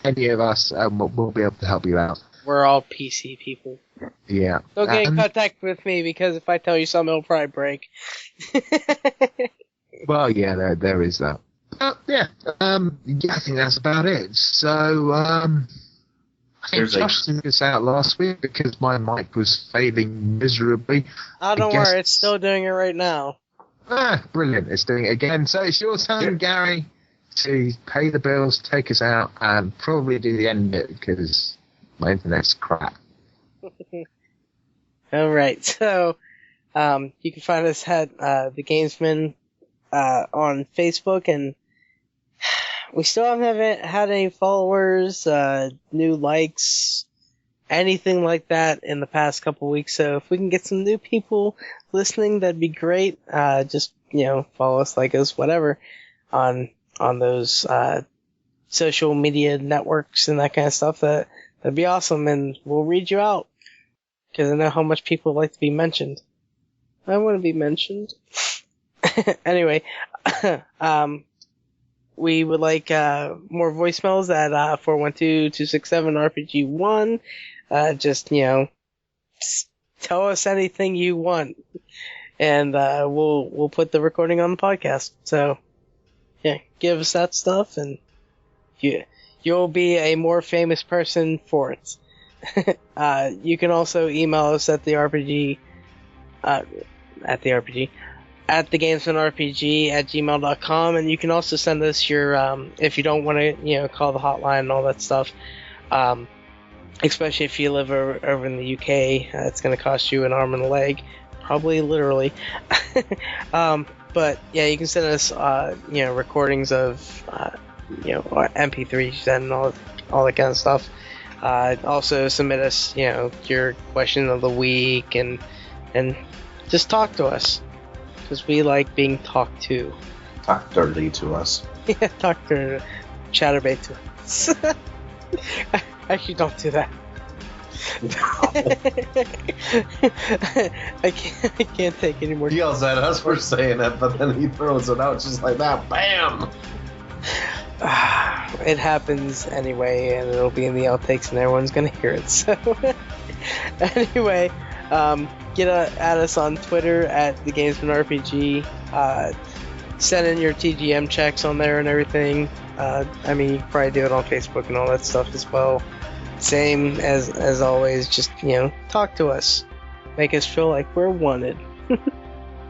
any of us, and we'll be able to help you out. We're all PC people. Yeah. Don't get in contact with me, because if I tell you something, it'll probably break. Well, yeah, there is that. But, I think that's about it. So, I think Josh took us out last week because my mic was failing miserably. Oh, don't worry, it's still doing it right now. Brilliant. It's doing it again. So it's your turn, Gary, to pay the bills, take us out, and probably do the end bit because my internet's crap. Alright, so you can find us at the Gamesmen on Facebook, and we still haven't had any followers, new likes, anything like that in the past couple weeks. So if we can get some new people listening, that'd be great. Just follow us, like us, whatever, on those social media networks and that kind of stuff. That'd be awesome, and we'll read you out because I know how much people like to be mentioned. I want to be mentioned. Anyway, we would like more voicemails at 412-267-RPG1. Just, tell us anything you want, and we'll put the recording on the podcast. So, yeah, give us that stuff, and you'll be a more famous person for it. You can also email us at the gamesmanrpg@gmail.com, and you can also send us your if you don't want to call the hotline and all that stuff, especially if you live over in the UK. It's going to cost you an arm and a leg, probably literally. But yeah, you can send us recordings of MP3s and all that kind of stuff. Also submit us your question of the week, and just talk to us, because we like being talked to. Talk dirty to us. Yeah, talk to chatterbait to us. Actually, don't do that. I can't take any more. He yells at us for saying it, but then he throws it out just like that. Bam! It happens anyway, and it'll be in the outtakes, and everyone's gonna hear it. So, anyway, get at us on Twitter at the Gamesmen RPG. Send in your TGM checks on there and everything. You can probably do it on Facebook and all that stuff as well. Same as always, just talk to us, make us feel like we're wanted.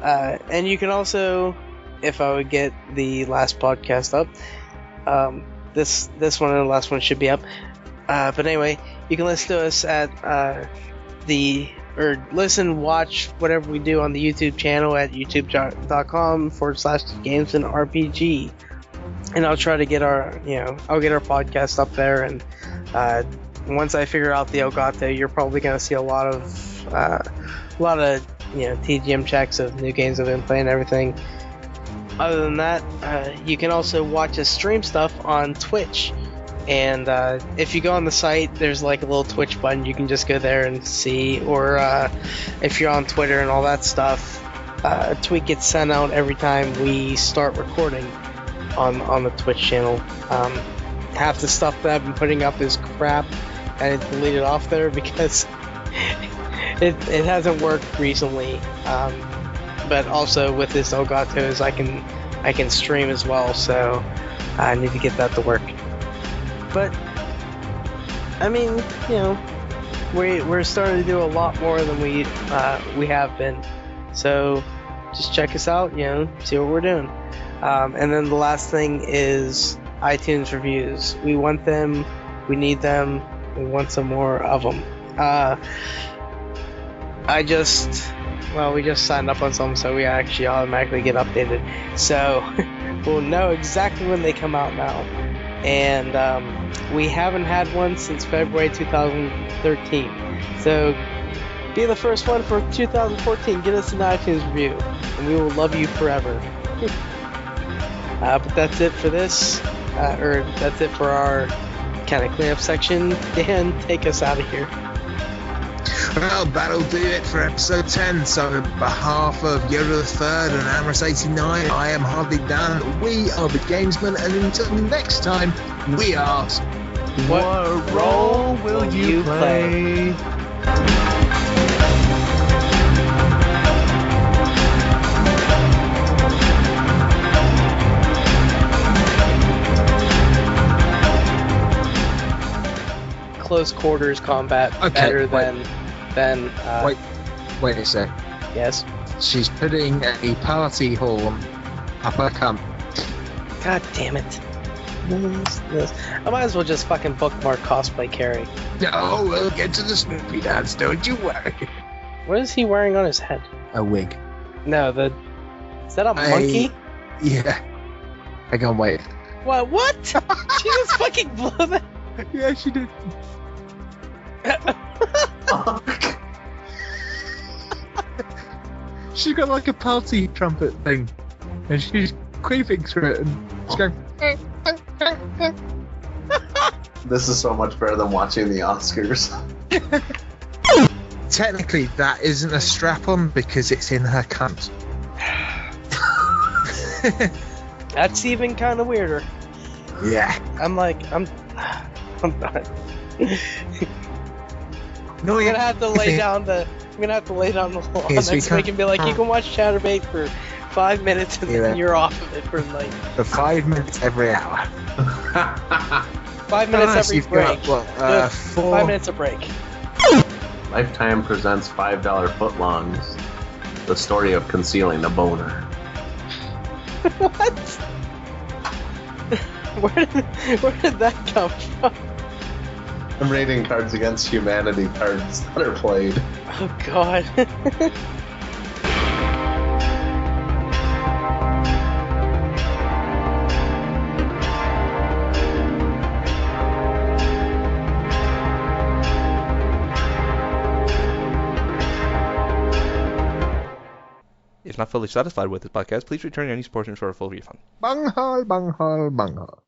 And you can also, if I would get the last podcast up, this one and the last one should be up. But anyway, you can listen to us at watch whatever we do on the YouTube channel at youtube.com/GamesmenRPG. And I'll try to get our podcast up there, and once I figure out the Elgato, you're probably going to see a lot of TGM checks of new games I've been playing and everything. Other than that, you can also watch us stream stuff on Twitch. And if you go on the site, there's like a little Twitch button. You can just go there and see. Or if you're on Twitter and all that stuff, a tweet gets sent out every time we start recording on the Twitch channel. Half the stuff that I've been putting up is crap, and it's deleted off there because it hasn't worked recently. But also with this Elgato, I can stream as well, so I need to get that to work. But we're starting to do a lot more than we have been. So just check us out, see what we're doing. And then the last thing is iTunes reviews. We want them. We need them. We want some more of them. We just signed up on some, so we actually automatically get updated. So we'll know exactly when they come out now. And we haven't had one since February 2013. So be the first one for 2014. Get us an iTunes review, and we will love you forever. But that's it for this, that's it for our kind of cleanup section. Dan, take us out of here. Well, that'll do it for episode 10. So, on behalf of Yoda the Third and Amorous89, I am Hardlydan. We are the Gamesmen, and until next time, we ask, what role will you play? Close quarters combat better than wait a sec. Yes. She's putting a party horn up her cunt. God damn it. I might as well just fucking bookmark cosplay Carrie. No, we'll get to the Snoopy dance, don't you worry. What is he wearing on his head? A wig. No, is that a monkey? Yeah. I can't wait. What? She just fucking blew that. Yeah, she did. She's got like a party trumpet thing, and she's quaving through it, and she's going. This is so much better than watching the Oscars. Technically, that isn't a strap-on because it's in her cunt. That's even kind of weirder. Yeah. I'm done. No, I'm gonna have to lay down the law Yes, next week and be like, you can watch Chatterbait for 5 minutes and then you're off of it for like For 5 minutes every hour. 5 minutes every You've break. got, 5 minutes a break. Lifetime presents $5 footlongs. The story of concealing a boner. What? Where did that come from? I'm rating Cards Against Humanity cards that are played. Oh god. If not fully satisfied with this podcast, please return any portions for a full refund. Bunghole, bunghole, bunghole.